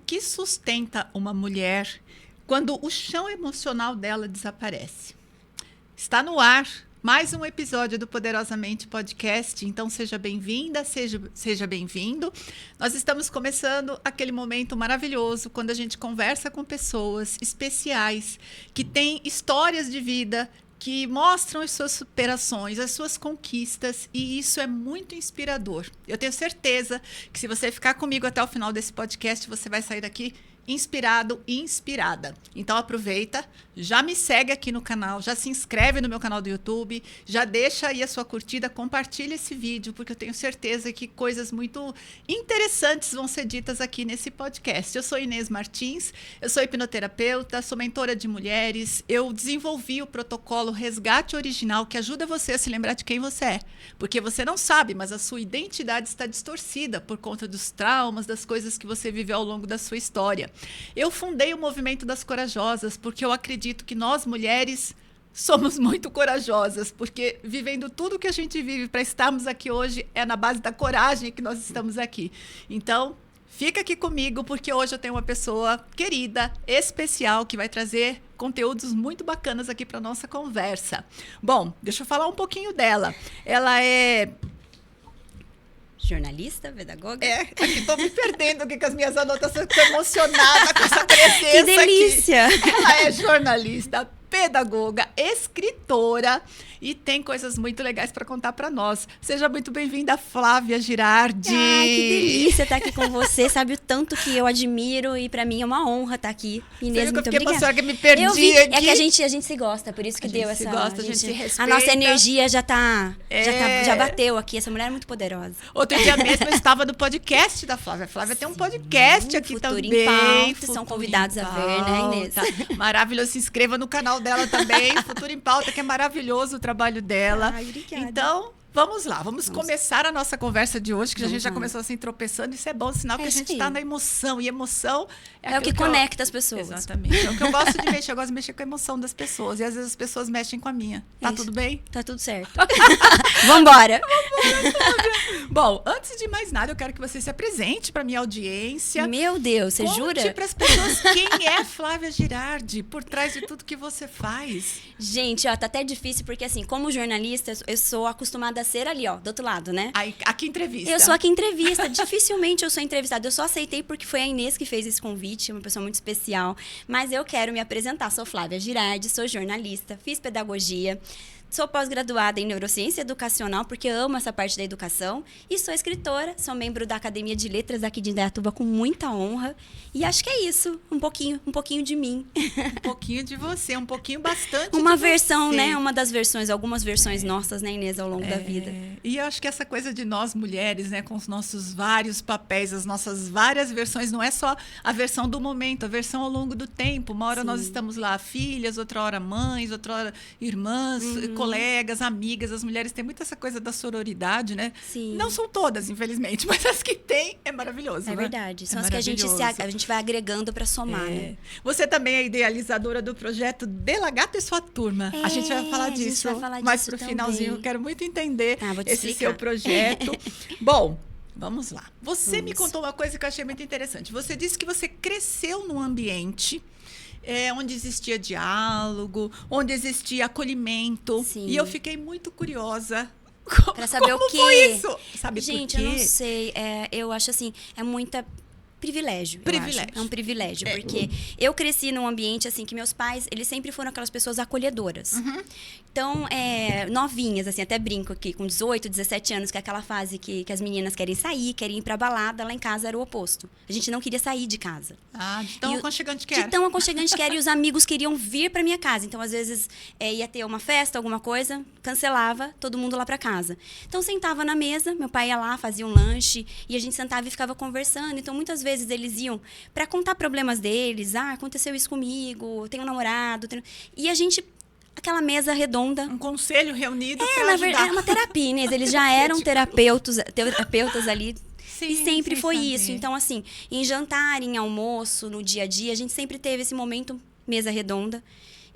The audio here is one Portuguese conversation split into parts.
que sustenta uma mulher quando o chão emocional dela desaparece? Está no ar mais um episódio do Poderosamente Podcast, então seja bem-vinda, seja bem-vindo. Nós estamos começando aquele momento maravilhoso quando a gente conversa com pessoas especiais que têm histórias de vida, que mostram as suas superações, as suas conquistas, e isso é muito inspirador. Eu tenho certeza que se você ficar comigo até o final desse podcast, você vai sair daqui inspirado e inspirada. Então aproveita, já me segue aqui no canal, já se inscreve no meu canal do YouTube, já deixa aí a sua curtida, compartilha esse vídeo, porque eu tenho certeza que coisas muito interessantes vão ser ditas aqui nesse podcast. Eu sou Inês Martins, eu sou hipnoterapeuta, sou mentora de mulheres, eu desenvolvi o protocolo Resgate Original, que ajuda você a se lembrar de quem você é, porque você não sabe, mas a sua identidade está distorcida por conta dos traumas, das coisas que você viveu ao longo da sua história. Eu fundei o Movimento das Corajosas porque eu acredito que nós, mulheres, somos muito corajosas, porque vivendo tudo que a gente vive para estarmos aqui hoje é na base da coragem que nós estamos aqui. Então, fica aqui comigo, porque hoje eu tenho uma pessoa querida, especial, que vai trazer conteúdos muito bacanas aqui para nossa conversa. Bom, deixa eu falar um pouquinho dela. Ela é... jornalista, pedagoga? Estou me perdendo aqui com as minhas anotações, estou emocionada com essa presença. Que delícia! Aqui. Ela é jornalista, pedagoga, escritora e tem coisas muito legais para contar para nós. Seja muito bem-vinda, Flávia Girardi. Ai, que delícia estar aqui com você. Sabe o tanto que eu admiro e para mim é uma honra estar aqui. Inês, muito obrigada. Que me perdi eu vi, aqui. É que a gente se gosta, por isso que deu essa... A gente se respeita. A nossa energia já bateu aqui. Essa mulher é muito poderosa. Outro dia mesmo eu estava no podcast da Flávia. A Flávia tem um podcast aqui Futuro também. Em Pauta, são convidados a ver, né, Inês? Maravilhoso. Se inscreva no canal dela também, Futuro em Pauta, que é maravilhoso o trabalho dela. Ai, obrigada. Então, vamos lá. Vamos começar a nossa conversa de hoje, que a gente já lá. começou assim tropeçando. Isso é bom, sinal que a gente está na emoção. E emoção é o que conecta as pessoas. Exatamente. É o que eu gosto de mexer. Eu gosto de mexer com a emoção das pessoas. E às vezes as pessoas mexem com a minha. Tá tudo bem? Tá tudo certo. Vambora. Bom, antes de mais nada, eu quero que você se apresente para minha audiência. Meu Deus, você jura? Conte para as pessoas quem é Flávia Girardi, por trás de tudo que você faz. Gente, ó, tá até difícil, porque assim, como jornalista, eu sou acostumada a ser ali, ó, do outro lado, né? Aqui entrevista. Eu sou aqui entrevista. Dificilmente eu sou entrevistada. Eu só aceitei porque foi a Inês que fez esse convite, uma pessoa muito especial. Mas eu quero me apresentar. Sou Flávia Girardi, sou jornalista, fiz pedagogia. Sou pós-graduada em neurociência educacional, porque amo essa parte da educação. E sou escritora, sou membro da Academia de Letras aqui de Indaiatuba com muita honra. E acho que é isso, um pouquinho de mim. Um pouquinho de você, um pouquinho bastante uma de versão, você. Né? Uma das versões, algumas versões nossas, né, Inês, ao longo da vida. E eu acho que essa coisa de nós mulheres, né, com os nossos vários papéis, as nossas várias versões, não é só a versão do momento, a versão ao longo do tempo. Uma hora nós estamos lá filhas, outra hora mães, outra hora irmãs, colegas, amigas. As mulheres têm muito essa coisa da sororidade, né? Sim. Não são todas, infelizmente, mas as que têm é maravilhoso, né? Verdade. São as que a gente vai agregando para somar, né? Você também é idealizadora do projeto De La Gata e Sua Turma. A gente vai falar disso mais pro finalzinho. Eu quero muito entender esse seu projeto. Bom, vamos lá. Você me contou uma coisa que eu achei muito interessante. Você disse que você cresceu num ambiente onde existia diálogo, onde existia acolhimento. Sim. E eu fiquei muito curiosa. Para saber como o quê? Foi isso? Sabe gente, por quê? Eu não sei. Eu acho assim, é muita... privilégio. É um privilégio, porque eu cresci num ambiente assim que meus pais, eles sempre foram aquelas pessoas acolhedoras. Então, novinhas, assim, até brinco aqui, com 18, 17 anos, que é aquela fase que as meninas querem sair, querem ir pra balada, lá em casa era o oposto. A gente não queria sair de casa. Ah, de tão aconchegante que era. De tão aconchegante que era, e os amigos queriam vir pra minha casa. Então, às vezes, ia ter uma festa, alguma coisa, cancelava, todo mundo lá pra casa. Então, sentava na mesa, meu pai ia lá, fazia um lanche, e a gente sentava e ficava conversando. Então, muitas vezes, eles iam pra contar problemas deles. Ah, aconteceu isso comigo, tenho um namorado. E a gente... aquela mesa redonda. Um conselho reunido para ajudar. Verdade, é uma terapia, Inês. Eles já eram terapeutas ali. Sim, e sempre foi saber. isso. Então, assim, em jantar, em almoço, no dia a dia, a gente sempre teve esse momento, mesa redonda.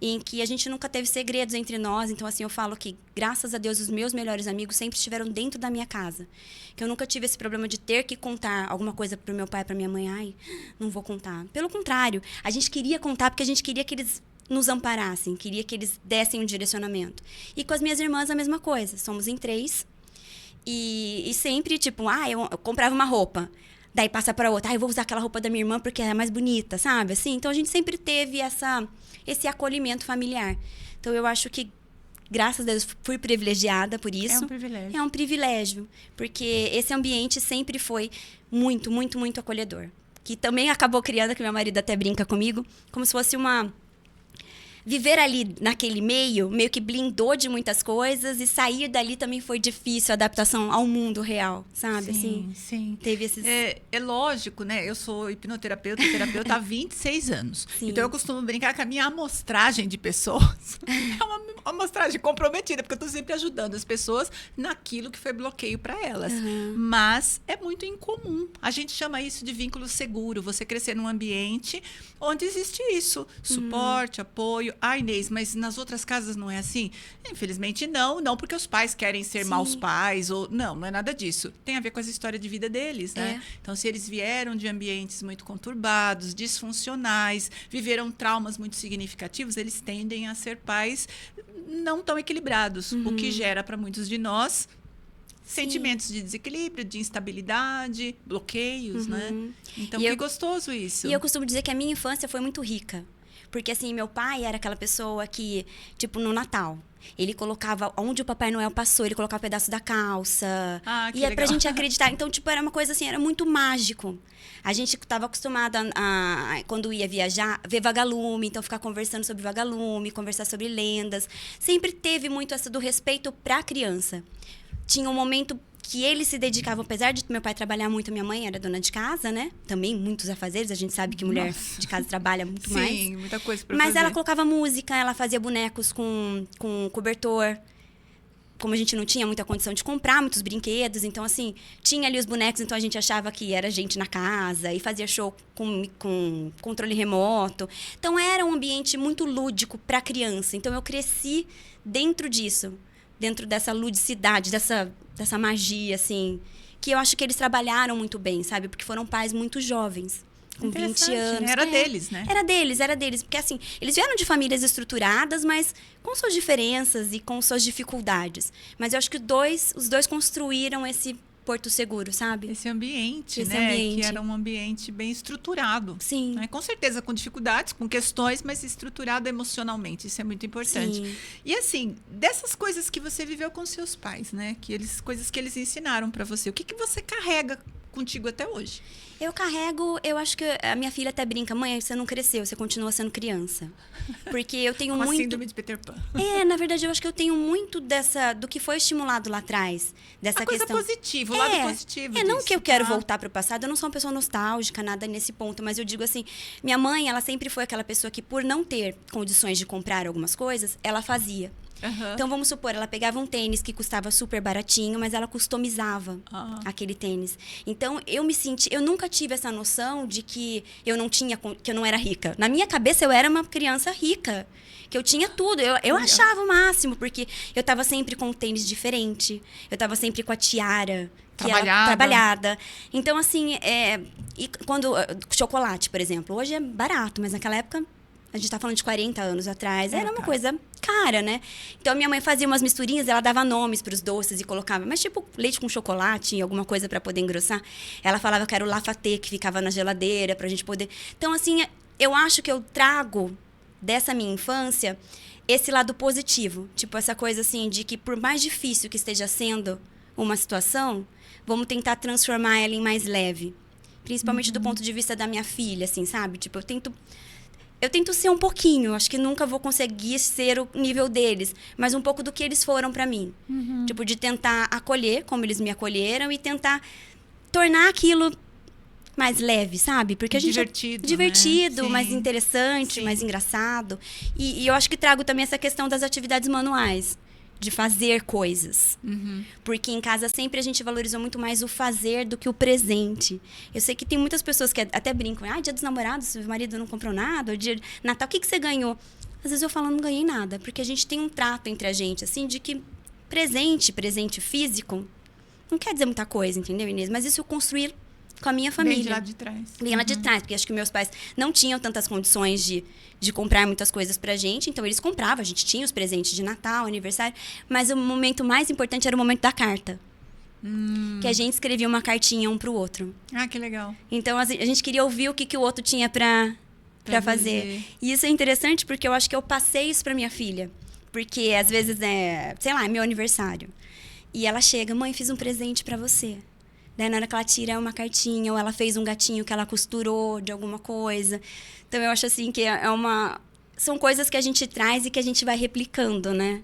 em que a gente nunca teve segredos entre nós. Então, assim, eu falo que, graças a Deus, os meus melhores amigos sempre estiveram dentro da minha casa. Que eu nunca tive esse problema de ter que contar alguma coisa pro meu pai, pra minha mãe. Ai, não vou contar. Pelo contrário, a gente queria contar porque a gente queria que eles nos amparassem, queria que eles dessem um direcionamento. E com as minhas irmãs, a mesma coisa. Somos em 3. E sempre, tipo, eu comprava uma roupa. Daí passa para outra. Eu vou usar aquela roupa da minha irmã porque é mais bonita, sabe? Assim, então, a gente sempre teve esse acolhimento familiar. Então, eu acho que, graças a Deus, fui privilegiada por isso. É um privilégio. É um privilégio. Porque esse ambiente sempre foi muito, muito, muito acolhedor. Que também acabou criando, que meu marido até brinca comigo, como se fosse viver ali naquele meio que blindou de muitas coisas, e sair dali também foi difícil, a adaptação ao mundo real, sabe? Sim, assim, sim. Teve esses... É lógico, né? Eu sou hipnoterapeuta e terapeuta há 26 anos. Sim. Então, eu costumo brincar que a minha amostragem de pessoas é uma amostragem comprometida, porque eu estou sempre ajudando as pessoas naquilo que foi bloqueio para elas. Mas é muito incomum. A gente chama isso de vínculo seguro. Você crescer num ambiente onde existe isso. Suporte, apoio. Inês, mas nas outras casas não é assim? Infelizmente não porque os pais querem ser maus pais, ou não é nada disso. Tem a ver com essa história de vida deles, né? Então, se eles vieram de ambientes muito conturbados, disfuncionais, viveram traumas muito significativos, eles tendem a ser pais não tão equilibrados, o que gera para muitos de nós sentimentos de desequilíbrio, de instabilidade, bloqueios, né? Então, que gostoso isso. E eu costumo dizer que a minha infância foi muito rica. Porque, assim, meu pai era aquela pessoa que, tipo, no Natal, ele colocava, onde o Papai Noel passou, ele colocava um pedaço da calça. Que e é legal. pra gente acreditar. Então, tipo, era uma coisa assim, era muito mágico. A gente estava acostumada quando ia viajar, ver vagalume, então ficar conversando sobre vagalume, conversar sobre lendas. Sempre teve muito essa do respeito pra criança. Tinha um momento que eles se dedicavam, apesar de meu pai trabalhar muito, minha mãe era dona de casa, né? Também muitos afazeres, a gente sabe que mulher de casa trabalha muito mais. Sim, muita coisa pra Mas fazer. ela colocava música, ela fazia bonecos com cobertor. Como a gente não tinha muita condição de comprar muitos brinquedos, então, assim, tinha ali os bonecos, então a gente achava que era gente na casa, e fazia show com controle remoto. Então, era um ambiente muito lúdico para criança. Então, eu cresci dentro disso, dentro dessa ludicidade, dessa magia, assim, que eu acho que eles trabalharam muito bem, sabe? Porque foram pais muito jovens, com 20 anos. Né? Era deles, né? Era deles. Porque, assim, eles vieram de famílias estruturadas, mas com suas diferenças e com suas dificuldades. Mas eu acho que os dois construíram esse porto seguro, sabe? Esse ambiente, Esse né? ambiente. Que era um ambiente bem estruturado. Sim. Né? Com certeza, com dificuldades, com questões, mas estruturado emocionalmente. Isso é muito importante. Sim. E assim, dessas coisas que você viveu com seus pais, né? Coisas que eles ensinaram para você, o que você carrega contigo até hoje? Eu acho que a minha filha até brinca, mãe, você não cresceu, você continua sendo criança. Porque eu tenho Uma muito... síndrome de Peter Pan. Na verdade, eu acho que eu tenho muito do que foi estimulado lá atrás. Dessa coisa questão... positiva, o lado positivo não disso, que eu quero tá? voltar para o passado, eu não sou uma pessoa nostálgica, nada nesse ponto, mas eu digo assim, minha mãe, ela sempre foi aquela pessoa que, por não ter condições de comprar algumas coisas, ela fazia. Então, vamos supor, ela pegava um tênis que custava super baratinho, mas ela customizava aquele tênis. Então, eu nunca tive essa noção de que eu não era rica. Na minha cabeça, eu era uma criança rica, que eu tinha tudo. Eu achava o máximo, porque eu estava sempre com um tênis diferente, eu estava sempre com a tiara trabalhada. Então, assim, e quando chocolate, por exemplo, hoje é barato, mas naquela época a gente tá falando de 40 anos atrás, era uma coisa cara, né? Então, minha mãe fazia umas misturinhas, ela dava nomes pros doces e colocava, mas tipo leite com chocolate, alguma coisa para poder engrossar. Ela falava que era o lafatê, que ficava na geladeira pra gente poder... Então, assim, eu acho que eu trago dessa minha infância esse lado positivo. Tipo, essa coisa assim de que por mais difícil que esteja sendo uma situação, vamos tentar transformar ela em mais leve. Principalmente do ponto de vista da minha filha, assim, sabe? Tipo, eu tento ser um pouquinho, acho que nunca vou conseguir ser o nível deles, mas um pouco do que eles foram pra mim. Tipo, de tentar acolher como eles me acolheram e tentar tornar aquilo mais leve, sabe? Porque a gente divertido, né? mais interessante, mais engraçado. E eu acho que trago também essa questão das atividades manuais, de fazer coisas. Porque em casa sempre a gente valorizou muito mais o fazer do que o presente. Eu sei que tem muitas pessoas que até brincam, dia dos namorados, seu marido não comprou nada, ou dia de Natal, o que você ganhou? Às vezes eu falo, não ganhei nada, porque a gente tem um trato entre a gente, assim, de que presente físico, não quer dizer muita coisa, entendeu, Inês? Mas isso eu construí com a minha família. Vem de lá de trás. Vem lá de trás, porque acho que meus pais não tinham tantas condições de comprar muitas coisas pra gente, então eles compravam, a gente tinha os presentes de Natal, aniversário, mas o momento mais importante era o momento da carta. Que a gente escrevia uma cartinha um pro outro. Ah, que legal. Então a gente queria ouvir o que o outro tinha pra fazer. E isso é interessante porque eu acho que eu passei isso pra minha filha. Porque às vezes, sei lá, é meu aniversário. E ela chega, mãe, fiz um presente pra você. Daí na hora que ela tira uma cartinha, ou ela fez um gatinho que ela costurou de alguma coisa. Então eu acho assim que são coisas que a gente traz e que a gente vai replicando, né?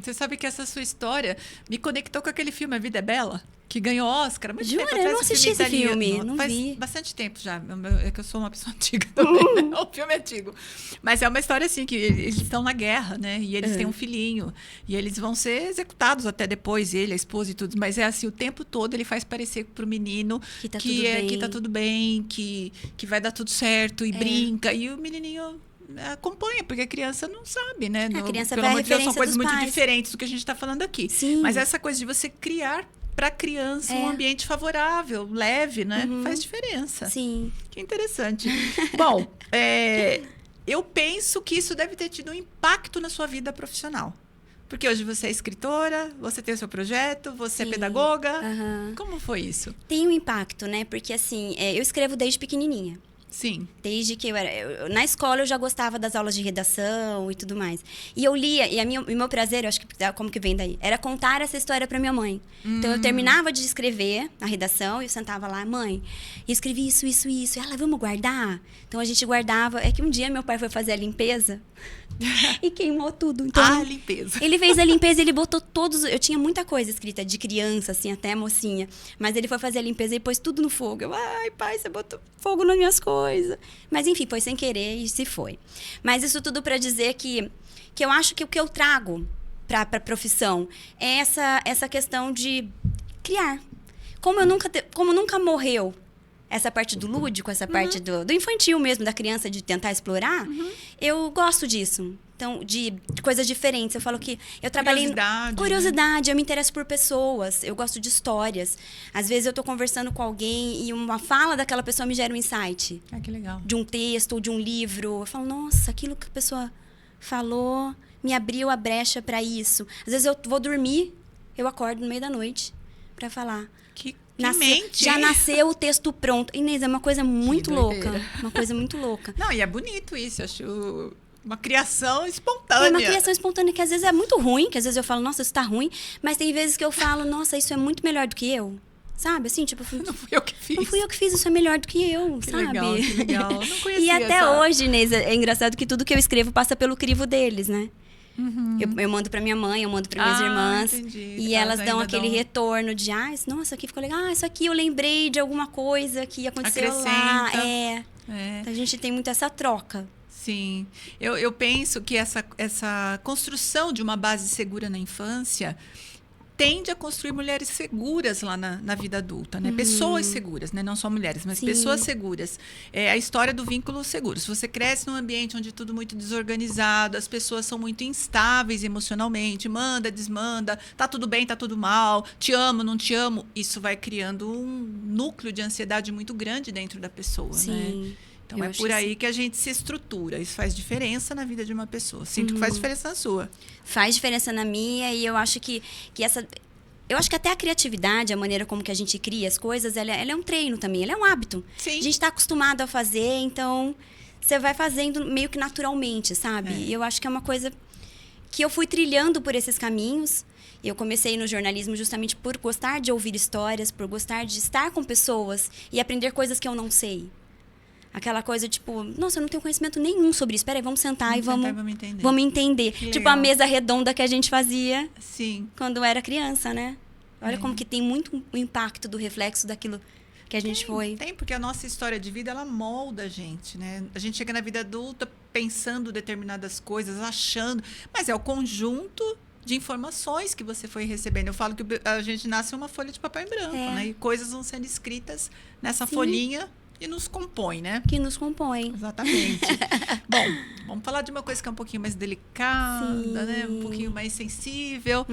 Você sabe que essa sua história me conectou com aquele filme A Vida é Bela, que ganhou Oscar. Muito Jura? tempo Eu atrás, não assisti esse filme, não faz vi. bastante tempo já. É que eu sou uma pessoa antiga também, né? O filme é antigo. Mas é uma história assim, que eles estão na guerra, né? E eles têm um filhinho. E eles vão ser executados até depois, ele, a esposa e tudo. Mas é assim, o tempo todo ele faz parecer pro menino que tá tudo bem. Que tá tudo bem, que vai dar tudo certo, e brinca. E o menininho acompanha, porque a criança não sabe, né? A criança pelo vai amor de Deus, são referência coisas dos muito pais. diferentes do que a gente está falando aqui. Sim. Mas essa coisa de você criar para a criança um ambiente favorável, leve, né? Faz diferença. Sim. Que interessante. Bom, eu penso que isso deve ter tido um impacto na sua vida profissional. Porque hoje você é escritora, você tem o seu projeto, você é pedagoga. Como foi isso? Tem um impacto, né? Porque assim, eu escrevo desde pequenininha. Sim. Desde que na escola eu já gostava das aulas de redação e tudo mais. E eu lia, e o meu prazer, eu acho que como que vem daí, era contar essa história para minha mãe. Então eu terminava de escrever a redação e eu sentava lá, mãe, eu escrevi isso. E ela, vamos guardar? Então a gente guardava. É que um dia meu pai foi fazer a limpeza e queimou tudo. Então, a limpeza. Ele fez a limpeza, ele botou todos. Eu tinha muita coisa escrita de criança, assim, até mocinha. Mas ele foi fazer a limpeza e pôs tudo no fogo. Eu, ai, pai, você botou fogo nas minhas coisas. Mas enfim, foi sem querer e se foi. Mas isso tudo para dizer que eu acho que o que eu trago para a profissão é essa questão de criar. Como nunca morreu essa parte do lúdico, essa parte do infantil mesmo, da criança, de tentar explorar, eu gosto disso. Então, de coisas diferentes. Eu falo que eu trabalhei... Curiosidade. Né? Eu me interesso por pessoas. Eu gosto de histórias. Às vezes eu tô conversando com alguém e uma fala daquela pessoa me gera um insight. Ah, que legal. De um texto ou de um livro. Eu falo, nossa, aquilo que a pessoa falou me abriu a brecha para isso. Às vezes eu vou dormir, eu acordo no meio da noite para falar. Já nasceu o texto pronto. Inês, é uma coisa muito louca. Uma coisa muito louca. Não, e é bonito isso. Eu acho uma criação espontânea. É uma criação espontânea que às vezes é muito ruim, que às vezes eu falo, nossa, isso tá ruim. Mas tem vezes que eu falo, nossa, isso é muito melhor do que eu. Sabe? Assim, tipo... Não fui eu que fiz. Não fui eu que fiz, isso é melhor do que eu, que sabe? Legal, que legal. Não conhecia E até hoje, Inês, é engraçado que tudo que eu escrevo passa pelo crivo deles, né? Eu mando pra minha mãe, eu mando pra minhas irmãs. Entendi. E elas dão aquele retorno de, nossa, isso aqui ficou legal. Isso aqui eu lembrei de alguma coisa que aconteceu lá. Então, a gente tem muito essa troca. Sim. Eu penso que essa construção de uma base segura na infância tende a construir mulheres seguras lá na vida adulta, né? Pessoas seguras, né? Não só mulheres, mas pessoas seguras. É a história do vínculo seguro. Se você cresce num ambiente onde tudo muito desorganizado, as pessoas são muito instáveis emocionalmente, manda, desmanda, tá tudo bem, tá tudo mal, te amo, não te amo, isso vai criando um núcleo de ansiedade muito grande dentro da pessoa, né? Então, é por aí que a gente se estrutura. Isso faz diferença na vida de uma pessoa. Sinto que faz diferença na sua. Faz diferença na minha e eu acho que essa... Eu acho que até a criatividade, a maneira como que a gente cria as coisas, ela é um treino também, ela é um hábito. Sim. A gente está acostumado a fazer, então você vai fazendo meio que naturalmente, sabe? E eu acho que é uma coisa que eu fui trilhando por esses caminhos. Eu comecei no jornalismo justamente por gostar de ouvir histórias, por gostar de estar com pessoas e aprender coisas que eu não sei. Aquela coisa, tipo, nossa, eu não tenho conhecimento nenhum sobre isso. Peraí, vamos sentar e vamos entender. Tipo a mesa redonda que a gente fazia quando era criança, né? Olha como que tem muito o impacto do reflexo daquilo que a gente foi. Tem, porque a nossa história de vida, ela molda a gente, né? A gente chega na vida adulta pensando determinadas coisas, achando... Mas é o conjunto de informações que você foi recebendo. Eu falo que a gente nasce uma folha de papel em branco, né? E coisas vão sendo escritas nessa folhinha E nos compõe, né? Que nos compõe. Exatamente. Bom, vamos falar de uma coisa que é um pouquinho mais delicada, né? Um pouquinho mais sensível.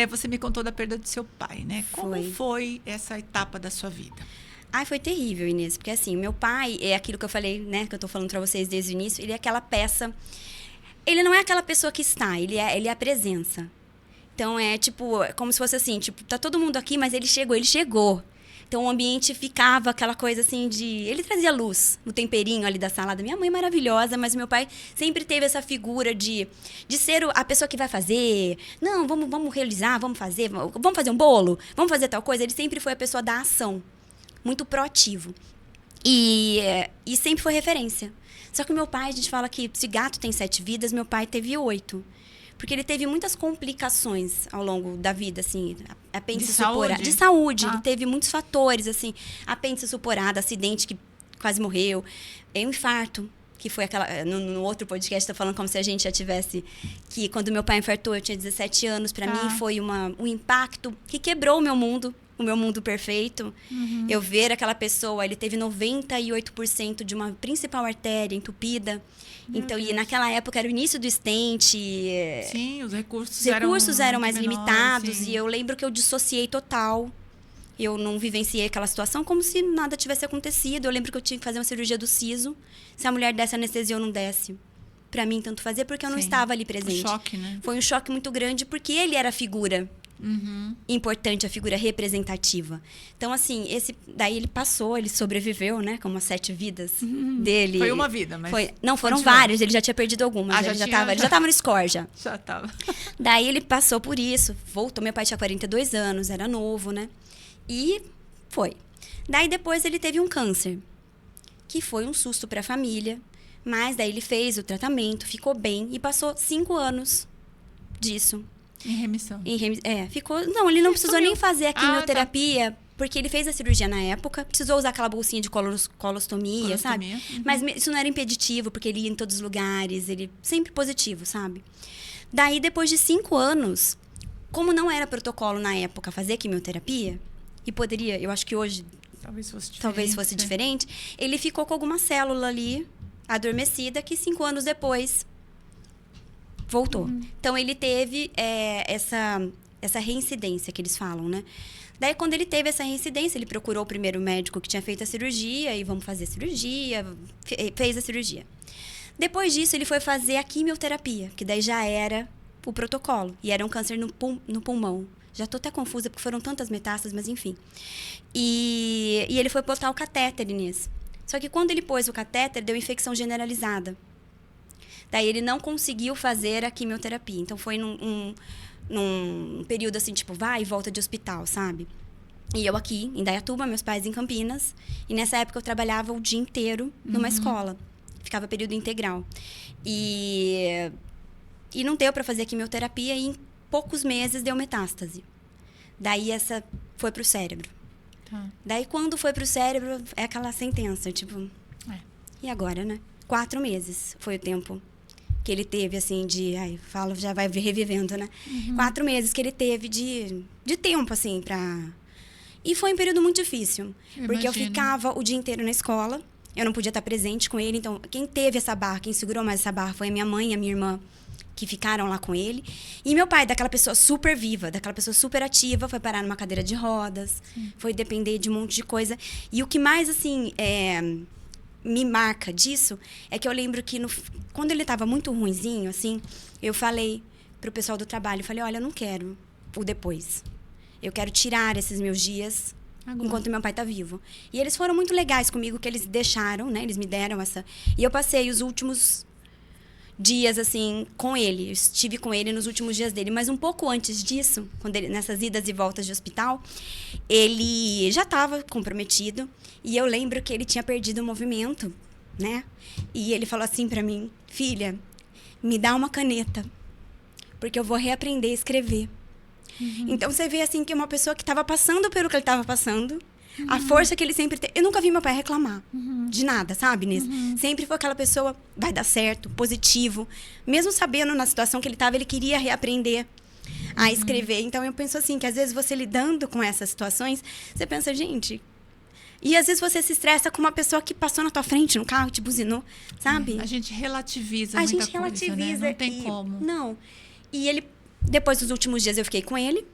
Você me contou da perda do seu pai, né? Como foi essa etapa da sua vida? Ai, foi terrível, Inês. Porque assim, meu pai é aquilo que eu falei, né? Que eu tô falando pra vocês desde o início. Ele é aquela peça... Ele não é aquela pessoa que está, ele é a presença. Então, é tipo, como se fosse assim, tipo, tá todo mundo aqui, mas ele chegou. Então, o ambiente ficava aquela coisa assim de... Ele trazia luz no temperinho ali da salada. Minha mãe é maravilhosa, mas meu pai sempre teve essa figura de ser a pessoa que vai fazer. Não, vamos realizar, vamos fazer um bolo, vamos fazer tal coisa. Ele sempre foi a pessoa da ação, muito proativo. E sempre foi referência. Só que o meu pai, a gente fala que se gato tem 7 vidas, meu pai teve 8. Porque ele teve muitas complicações ao longo da vida, assim, apêndice supurada. De saúde. Ele teve muitos fatores, assim, apêndice supurada, acidente que quase morreu, um infarto, que foi aquela... No outro podcast, tá falando como se a gente já tivesse... Que quando meu pai infartou, eu tinha 17 anos, para mim foi um impacto que quebrou o meu mundo perfeito. Eu ver aquela pessoa, ele teve 98% de uma principal artéria entupida. Então, e naquela época era o início do stent. Sim, os recursos eram mais menores, limitados. Sim. E eu lembro que eu dissociei total. Eu não vivenciei aquela situação como se nada tivesse acontecido. Eu lembro que eu tinha que fazer uma cirurgia do siso. Se a mulher desse anestesia ou não desse. Pra mim, tanto fazia, porque eu não estava ali presente. Um choque, né? Foi um choque muito grande, porque ele era a figura importante, a figura representativa. Então, assim, daí ele passou, ele sobreviveu, né? Como as 7 vidas dele. Foi uma vida, mas... Não, foram várias, ele já tinha perdido algumas. Ele já tava no score, já. Já tava. Daí ele passou por isso, voltou. Meu pai tinha 42 anos, era novo, né? E foi. Daí depois ele teve um câncer, que foi um susto para a família. Mas daí ele fez o tratamento, ficou bem e passou 5 anos disso. Em remissão. Ficou... Não, ele não precisou nem fazer a quimioterapia, porque ele fez a cirurgia na época, precisou usar aquela bolsinha de colostomia, sabe? Mas isso não era impeditivo, porque ele ia em todos os lugares, ele sempre positivo, sabe? Daí, depois de 5 anos, como não era protocolo na época fazer quimioterapia, e poderia, eu acho que hoje... Talvez fosse diferente. Ele ficou com alguma célula ali, adormecida, que 5 anos depois voltou. Então, ele teve essa reincidência que eles falam, né? Daí, quando ele teve essa reincidência, ele procurou o primeiro médico que tinha feito a cirurgia, e vamos fazer a cirurgia, fez a cirurgia. Depois disso, ele foi fazer a quimioterapia, que daí já era o protocolo, e era um câncer no pulmão. Já tô até confusa, porque foram tantas metástases, mas enfim. E ele foi botar o catéter, Inês. Só que quando ele pôs o catéter, deu infecção generalizada. Daí ele não conseguiu fazer a quimioterapia. Então foi num período assim, tipo, vai e volta de hospital, sabe? E eu aqui, em Dayatuba, meus pais em Campinas. E nessa época eu trabalhava o dia inteiro numa escola. Ficava período integral. E não deu para fazer a quimioterapia e em poucos meses deu metástase. Daí essa foi pro cérebro. Daí quando foi pro cérebro, é aquela sentença, tipo... E agora, né? 4 meses foi o tempo que ele teve, assim, já vai revivendo, né? 4 meses que ele teve de tempo, assim, pra... E foi um período muito difícil. Porque eu ficava o dia inteiro na escola, eu não podia estar presente com ele, então quem teve essa barra, quem segurou mais essa barra foi a minha mãe e a minha irmã, que ficaram lá com ele. E meu pai, daquela pessoa super viva, daquela pessoa super ativa, foi parar numa cadeira de rodas, foi depender de um monte de coisa. E o que mais, assim, me marca disso é que eu lembro que quando ele estava muito ruinzinho, assim, eu falei pro pessoal do trabalho, eu falei, olha, eu não quero o depois. Eu quero tirar esses meus dias enquanto meu pai tá vivo. E eles foram muito legais comigo, que eles deixaram, né? Eles me deram essa... E eu passei os últimos dias, assim, com ele. Eu estive com ele nos últimos dias dele. Mas um pouco antes disso, nessas idas e voltas de hospital, ele já estava comprometido. E eu lembro que ele tinha perdido o movimento, né? E ele falou assim pra mim, filha, me dá uma caneta, porque eu vou reaprender a escrever. Então, você vê, assim, que uma pessoa que estava passando pelo que ele estava passando, a força que ele sempre teve... Eu nunca vi meu pai reclamar de nada, sabe, Inês? Sempre foi aquela pessoa, vai dar certo, positivo. Mesmo sabendo na situação que ele estava, ele queria reaprender a escrever. Então, eu penso assim, que às vezes você lidando com essas situações, você pensa, gente... E às vezes você se estressa com uma pessoa que passou na tua frente no carro, te buzinou, sabe? A gente relativiza A muita gente coisa, relativiza. né? Não tem como. Não. E ele, depois dos últimos dias eu fiquei com ele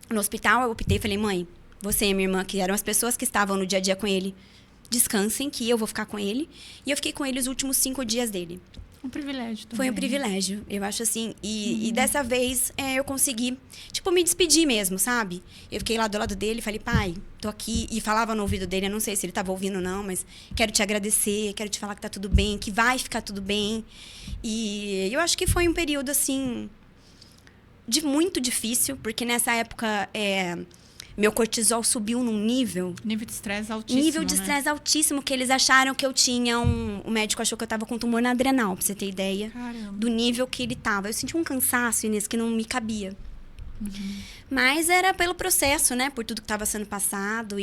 no hospital, eu optei, falei, mãe, você e minha irmã, que eram as pessoas que estavam no dia a dia com ele, descansem, que eu vou ficar com ele. E eu fiquei com ele os últimos 5 dias dele. Um privilégio também. Foi um privilégio, eu acho assim. E dessa vez eu consegui, tipo, me despedir mesmo, sabe? Eu fiquei lá do lado dele, falei, pai, tô aqui. E falava no ouvido dele, eu não sei se ele tava ouvindo ou não, mas quero te agradecer, quero te falar que tá tudo bem, que vai ficar tudo bem. E eu acho que foi um período, assim, muito difícil, porque nessa época meu cortisol subiu num nível... Nível de estresse altíssimo, Nível de estresse altíssimo, que eles acharam que eu tinha O médico achou que eu tava com tumor na adrenal, pra você ter ideia. Caramba. Do nível que ele tava. Eu senti um cansaço, Inês, que não me cabia. Mas era pelo processo, né? Por tudo que estava sendo passado.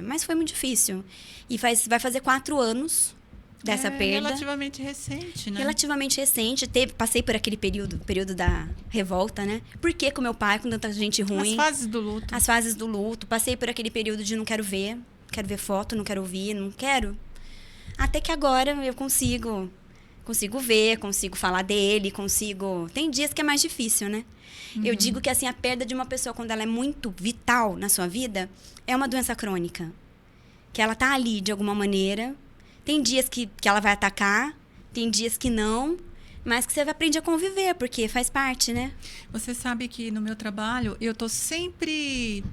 Mas foi muito difícil. E vai fazer 4 anos dessa perda. Relativamente recente, né? Relativamente recente. Passei por aquele período da revolta, né? Por que com meu pai, com tanta gente ruim? As fases do luto. As fases do luto. Passei por aquele período de não quero ver foto, não quero ouvir, não quero. Até que agora eu consigo ver, consigo falar dele, Tem dias que é mais difícil, né? Eu digo que, assim, a perda de uma pessoa, quando ela é muito vital na sua vida, é uma doença crônica. Que ela tá ali, de alguma maneira. Tem dias que ela vai atacar, tem dias que não, mas que você aprende a conviver, porque faz parte, né? Você sabe que no meu trabalho, eu tô sempre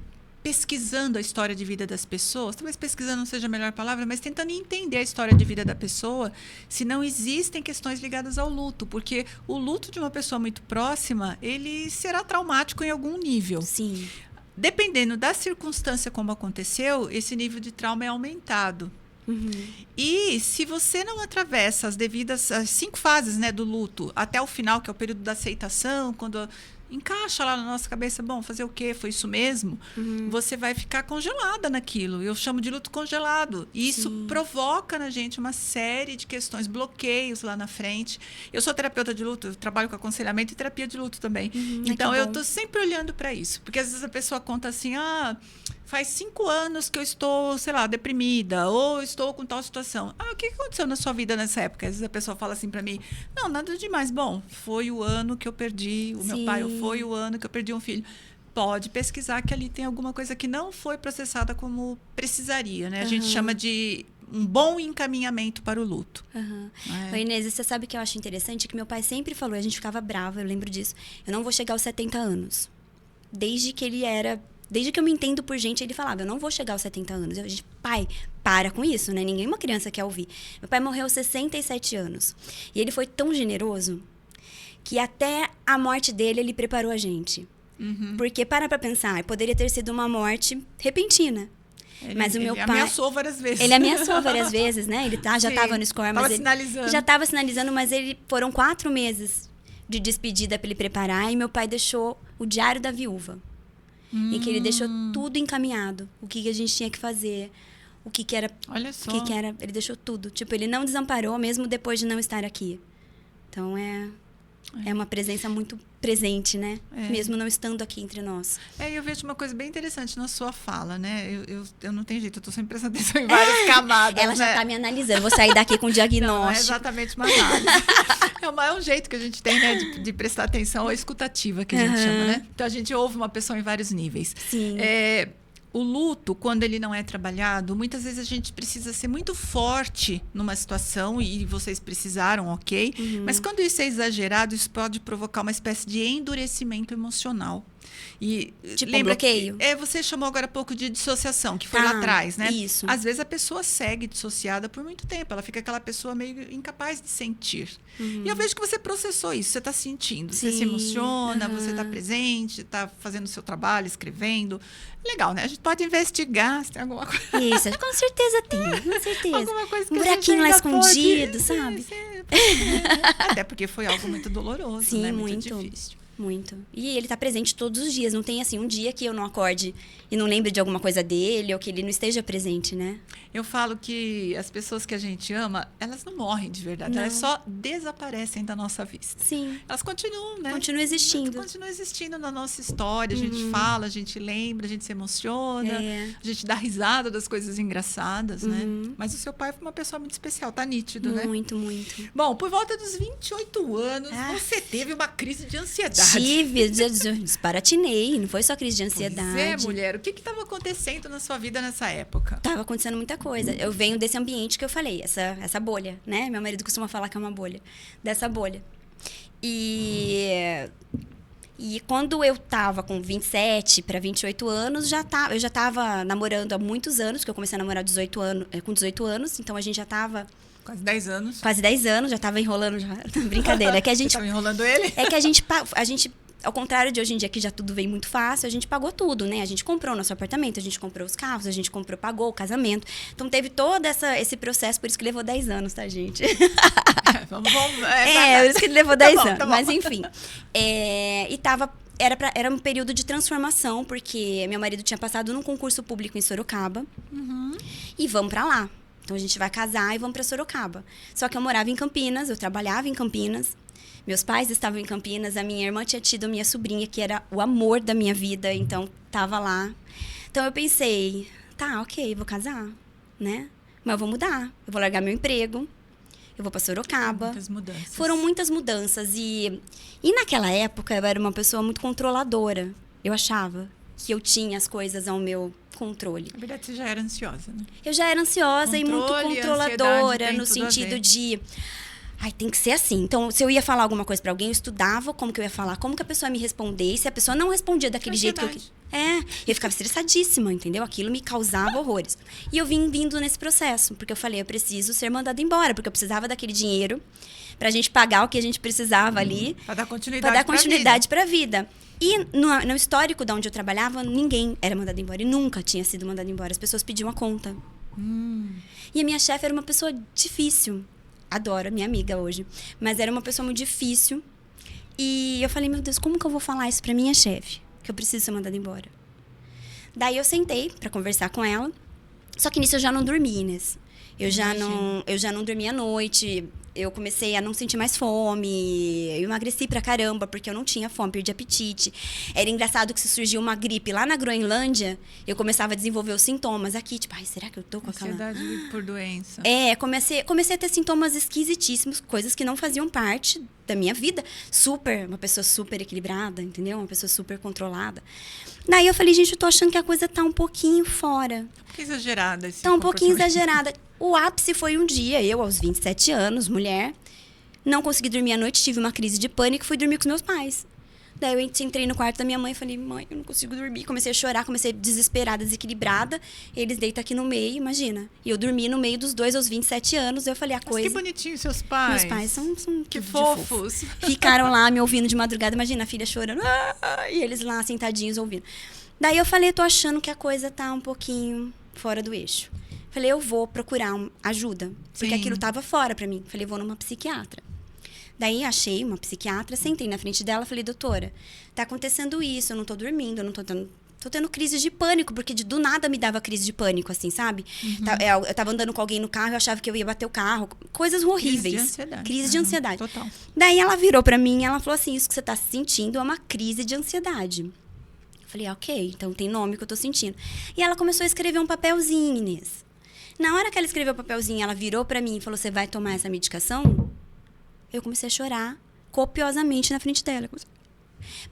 pesquisando a história de vida das pessoas, talvez pesquisando não seja a melhor palavra, mas tentando entender a história de vida da pessoa, se não existem questões ligadas ao luto, porque o luto de uma pessoa muito próxima, ele será traumático em algum nível. Sim. Dependendo da circunstância como aconteceu, esse nível de trauma é aumentado. E se você não atravessa as 5 fases, né, do luto até o final, que é o período da aceitação, quando encaixa lá na nossa cabeça, bom, fazer o quê? Foi isso mesmo? Você vai ficar congelada naquilo. Eu chamo de luto congelado. E isso provoca na gente uma série de questões, bloqueios lá na frente. Eu sou terapeuta de luto, eu trabalho com aconselhamento e terapia de luto também. Então, eu estou sempre olhando para isso. Porque às vezes a pessoa conta assim, faz 5 anos que eu estou, sei lá, deprimida, ou estou com tal situação. O que aconteceu na sua vida nessa época? Às vezes a pessoa fala assim para mim, não, nada demais. Bom, foi o ano que eu perdi o meu pai, ou foi o ano que eu perdi um filho. Pode pesquisar que ali tem alguma coisa que não foi processada como precisaria, né? A gente chama de um bom encaminhamento para o luto. Ô, Inês, você sabe que eu acho interessante? Que meu pai sempre falou, a gente ficava brava, eu lembro disso. Eu não vou chegar aos 70 anos. Desde que eu me entendo por gente, ele falava, eu não vou chegar aos 70 anos. Eu disse, pai, para com isso, né? Ninguém, uma criança quer ouvir. Meu pai morreu aos 67 anos. E ele foi tão generoso que até a morte dele, ele preparou a gente. Porque, para pra pensar, poderia ter sido uma morte repentina. Mas o meu pai... Ele ameaçou várias vezes. Ele ameaçou várias vezes, né? Ele já estava no score, mas sinalizando. Já estava sinalizando, mas foram 4 meses de despedida para ele preparar. E meu pai deixou o diário da viúva. Em que ele deixou tudo encaminhado. O que a gente tinha que fazer, o que era... Olha só. O que era... Ele deixou tudo. Tipo, ele não desamparou, mesmo depois de não estar aqui. Então, é uma presença muito presente, né? Mesmo não estando aqui entre nós. Eu vejo uma coisa bem interessante na sua fala, né? Eu não tenho jeito, eu estou sempre prestando atenção em várias camadas. Ela já está me analisando. Vou sair daqui com diagnóstico. Não é exatamente uma análise. É um jeito que a gente tem, né? De prestar atenção, a escutativa que a gente chama, né? Então, a gente ouve uma pessoa em vários níveis. Sim. O luto, quando ele não é trabalhado, muitas vezes a gente precisa ser muito forte numa situação, e vocês precisaram, ok? Mas quando isso é exagerado, isso pode provocar uma espécie de endurecimento emocional. E tipo lembra um bloqueio? Você chamou agora há pouco de dissociação, que foi lá atrás, né? Isso. Às vezes a pessoa segue dissociada por muito tempo. Ela fica aquela pessoa meio incapaz de sentir. E eu vejo que você processou isso, você está sentindo. Você se emociona, você está presente, está fazendo o seu trabalho, escrevendo. Legal, né? A gente pode investigar se tem alguma coisa. Isso, com certeza tem, com certeza. Alguma coisa que um buraquinho lá escondido, pode... sabe? Até porque foi algo muito doloroso, Sim, né? muito difícil. muito. E ele tá presente todos os dias. Não tem, assim, um dia que eu não acorde e não lembre de alguma coisa dele ou que ele não esteja presente, né? Eu falo que as pessoas que a gente ama, elas não morrem de verdade. Não. Elas só desaparecem da nossa vista. Sim. Elas continuam, né? Continuam existindo. Continuam existindo na nossa história. A gente fala, a gente lembra, a gente se emociona. A gente dá risada das coisas engraçadas, né? Mas o seu pai foi uma pessoa muito especial. Tá nítido, né? Muito, muito. Bom, por volta dos 28 anos, você teve uma crise de ansiedade. Tive, disparatinei. Não foi só crise de ansiedade. Pois é, mulher. O que estava acontecendo na sua vida nessa época? Tava acontecendo muita coisa. Eu venho desse ambiente que eu falei, essa bolha, né? Meu marido costuma falar que é uma bolha. Dessa bolha. E quando eu tava com 27 para 28 anos, eu já tava namorando há muitos anos, porque eu comecei a namorar com 18 anos, então a gente já tava... Quase 10 anos. Quase 10 anos, já tava enrolando, já. Brincadeira. É que a gente... Você tava enrolando ele? É que a gente, ao contrário de hoje em dia, que já tudo vem muito fácil, a gente pagou tudo, né? A gente comprou o nosso apartamento, a gente comprou os carros, a gente pagou o casamento. Então, teve todo esse processo, por isso que levou 10 anos, tá, gente? Vamos, por isso que levou 10 anos. Tá bom. Mas, enfim. Era um período de transformação, porque meu marido tinha passado num concurso público em Sorocaba. E vamos pra lá. Então, a gente vai casar e vamos pra Sorocaba. Só que eu morava em Campinas, eu trabalhava em Campinas. Meus pais estavam em Campinas, a minha irmã tinha tido a minha sobrinha, que era o amor da minha vida, então tava lá. Então eu pensei, tá, ok, vou casar, né? Mas eu vou mudar, eu vou largar meu emprego, eu vou pra Sorocaba. Muitas mudanças. Foram muitas mudanças e naquela época eu era uma pessoa muito controladora. Eu achava que eu tinha as coisas ao meu controle. Na verdade, você já era ansiosa, né? Eu já era ansiosa e muito controladora, no sentido de... Ai, tem que ser assim. Então, se eu ia falar alguma coisa pra alguém, eu estudava como que eu ia falar, como que a pessoa ia me responder. E se a pessoa não respondia daquele jeito que eu ficava estressadíssima, entendeu? Aquilo me causava horrores. E eu vim vindo nesse processo, porque eu falei, eu preciso ser mandada embora, porque eu precisava daquele dinheiro pra gente pagar o que a gente precisava ali. Pra dar continuidade pra vida. E no histórico de onde eu trabalhava, ninguém era mandado embora. E nunca tinha sido mandado embora. As pessoas pediam a conta. E a minha chefe era uma pessoa difícil. Adoro, minha amiga hoje. Mas era uma pessoa muito difícil. E eu falei, meu Deus, como que eu vou falar isso pra minha chefe? Que eu preciso ser mandada embora. Daí eu sentei pra conversar com ela. Só que nisso eu já não dormi, Inês. Eu já não dormi à noite. Eu comecei a não sentir mais fome. Eu emagreci pra caramba, porque eu não tinha fome, perdi apetite. Era engraçado que se surgiu uma gripe lá na Groenlândia, eu começava a desenvolver os sintomas aqui. Tipo, ai, será que eu tô com aquela... Ansiedade por doença. Comecei a ter sintomas esquisitíssimos, coisas que não faziam parte da minha vida. Uma pessoa super equilibrada, entendeu? Uma pessoa super controlada. Daí eu falei, gente, eu tô achando que a coisa tá um pouquinho fora. Um pouquinho exagerada esse Tá um pouquinho exagerada. O ápice foi um dia, eu aos 27 anos, mulher, não consegui dormir à noite, tive uma crise de pânico, fui dormir com os meus pais. Daí eu entrei no quarto da minha mãe e falei, mãe, eu não consigo dormir. Comecei a chorar, comecei desesperada, desequilibrada. Eles deitam aqui no meio, imagina. E eu dormi no meio dos dois aos 27 anos. Eu falei, Mas que bonitinho seus pais. Meus pais são que fofos. Ficaram lá me ouvindo de madrugada. Imagina, a filha chorando. E eles lá sentadinhos ouvindo. Daí eu falei, tô achando que a coisa tá um pouquinho fora do eixo. Falei, eu vou procurar ajuda. Porque aquilo tava fora pra mim. Falei, vou numa psiquiatra. Daí achei uma psiquiatra, sentei na frente dela, falei, doutora, tá acontecendo isso, eu não tô dormindo, eu não tô tendo crise de pânico, porque do nada me dava crise de pânico, assim, sabe? Eu tava andando com alguém no carro, eu achava que eu ia bater o carro, coisas horríveis. Crise de ansiedade. Total. Daí ela virou pra mim e ela falou assim, isso que você tá sentindo é uma crise de ansiedade. Eu falei, ok, então tem nome que eu tô sentindo. E ela começou a escrever um papelzinho, Inês. Na hora que ela escreveu o papelzinho, ela virou pra mim e falou, você vai tomar essa medicação? Eu comecei a chorar copiosamente na frente dela.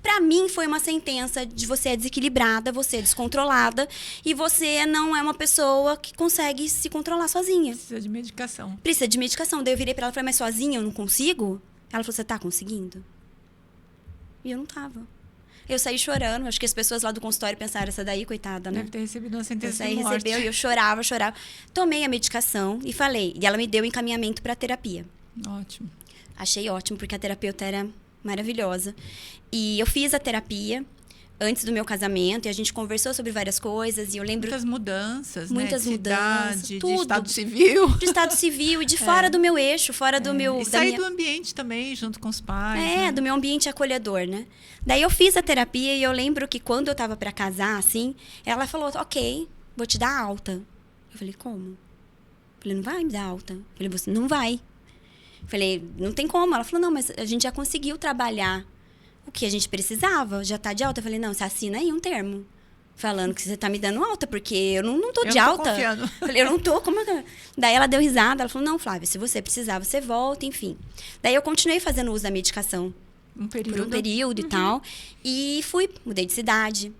Pra mim, foi uma sentença de você é desequilibrada, você é descontrolada e você não é uma pessoa que consegue se controlar sozinha. Precisa de medicação. Precisa de medicação. Daí eu virei pra ela e falei, mas sozinha eu não consigo? Ela falou, você tá conseguindo? E eu não tava. Eu saí chorando, acho que as pessoas lá do consultório pensaram, essa daí, coitada, né? Deve ter recebido uma sentença de morte. Recebeu e eu chorava. Tomei a medicação e falei. E ela me deu encaminhamento pra terapia. Ótimo. Achei ótimo, porque a terapeuta era maravilhosa. E eu fiz a terapia. antes do meu casamento, e a gente conversou sobre várias coisas, e eu lembro... Muitas mudanças, muitas né? De mudanças, cidade, tudo. de estado civil. De estado civil e de fora do meu eixo, fora do meu... E sair do ambiente também, junto com os pais. Né? Do meu ambiente acolhedor, né? Daí eu fiz a terapia e eu lembro que quando eu tava pra casar, assim, ela falou, ok, vou te dar alta. Eu falei, como? Eu falei, não vai me dar alta. Eu falei, você não vai. Eu falei, não tem como. Ela falou, não, mas a gente já conseguiu trabalhar o que a gente precisava, já tá de alta. Eu falei, não, você assina aí um termo. Falando que você tá me dando alta, porque eu não tô de alta. Confiando. Eu falei, eu não tô, como é que... Daí ela deu risada, ela falou, não, Flávia, se você precisar, você volta, enfim. Daí eu continuei fazendo uso da medicação. Por um período e tal. E mudei de cidade.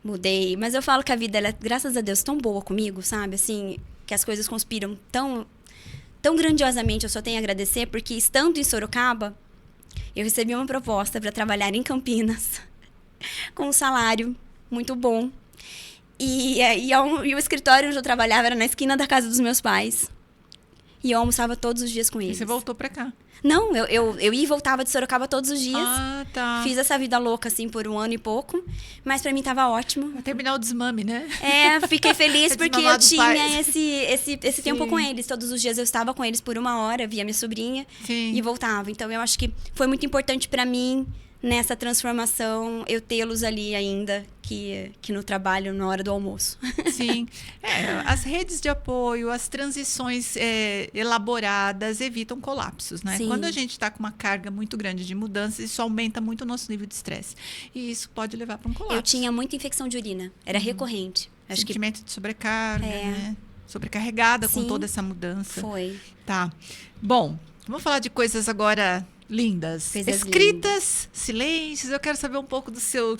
Mudei. Mas eu falo que a vida, ela é, graças a Deus, tão boa comigo, sabe? Assim, que as coisas conspiram tão grandiosamente, eu só tenho a agradecer, porque estando em Sorocaba, eu recebi uma proposta para trabalhar em Campinas, com um salário muito bom. E o escritório onde eu trabalhava era na esquina da casa dos meus pais. E eu almoçava todos os dias com eles. E você voltou para cá? Não, eu ia e voltava de Sorocaba todos os dias. Ah, tá. Fiz essa vida louca, assim, por 1 ano e pouco. Mas pra mim tava ótimo. Vai terminar o desmame, né? Fiquei feliz porque eu tinha esse tempo Sim. com eles. Todos os dias eu estava com eles por 1 hora, via minha sobrinha. Sim. E voltava. Então, eu acho que foi muito importante pra mim, nessa transformação, eu tê-los ali ainda, que no trabalho, na hora do almoço. Sim. As redes de apoio, as transições elaboradas evitam colapsos, né? Sim. Quando a gente está com uma carga muito grande de mudanças, isso aumenta muito o nosso nível de estresse. E isso pode levar para um colapso. Eu tinha muita infecção de urina. Era recorrente. Acho que Sentimento de sobrecarga, né? Sobrecarregada com Sim. toda essa mudança. foi. Tá. Bom, vamos falar de coisas agora lindas. Coisas Escritas, silêncios. Eu quero saber um pouco do seu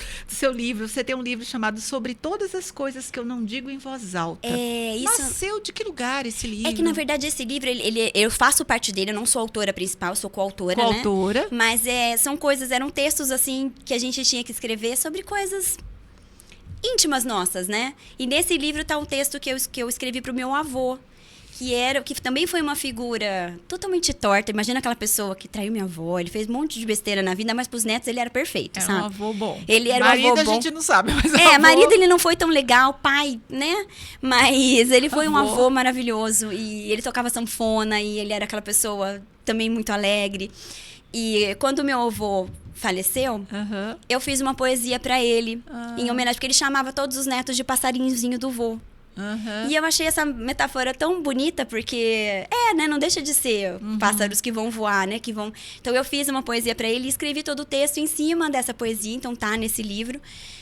livro. Você tem um livro chamado Sobre Todas as Coisas que Eu Não Digo em Voz Alta. Isso... Nasceu de que lugar esse livro? É que, na verdade, esse livro, eu faço parte dele, eu não sou autora principal, eu sou coautora, né? Coautora. Mas eram textos, assim, que a gente tinha que escrever sobre coisas íntimas nossas, né? E nesse livro tá um texto que eu escrevi pro meu avô, que também foi uma figura totalmente torta. Imagina aquela pessoa que traiu minha avó, ele fez um monte de besteira na vida, mas pros netos ele era perfeito, sabe? Era um avô bom. Ele era marido um avô bom. a gente não sabe, mas avô... marido ele não foi tão legal, pai, né? Mas ele foi um Avô. avô maravilhoso. E ele tocava sanfona e ele era aquela pessoa também muito alegre. E quando meu avô faleceu, Aham. eu fiz uma poesia pra ele, Ah. em homenagem, porque ele chamava todos os netos de passarinhozinho do vô. Aham. E eu achei essa metáfora tão bonita, porque né, não deixa de ser pássaros que vão voar, né, que vão... Então eu fiz uma poesia pra ele e escrevi todo o texto em cima dessa poesia, então tá nesse livro.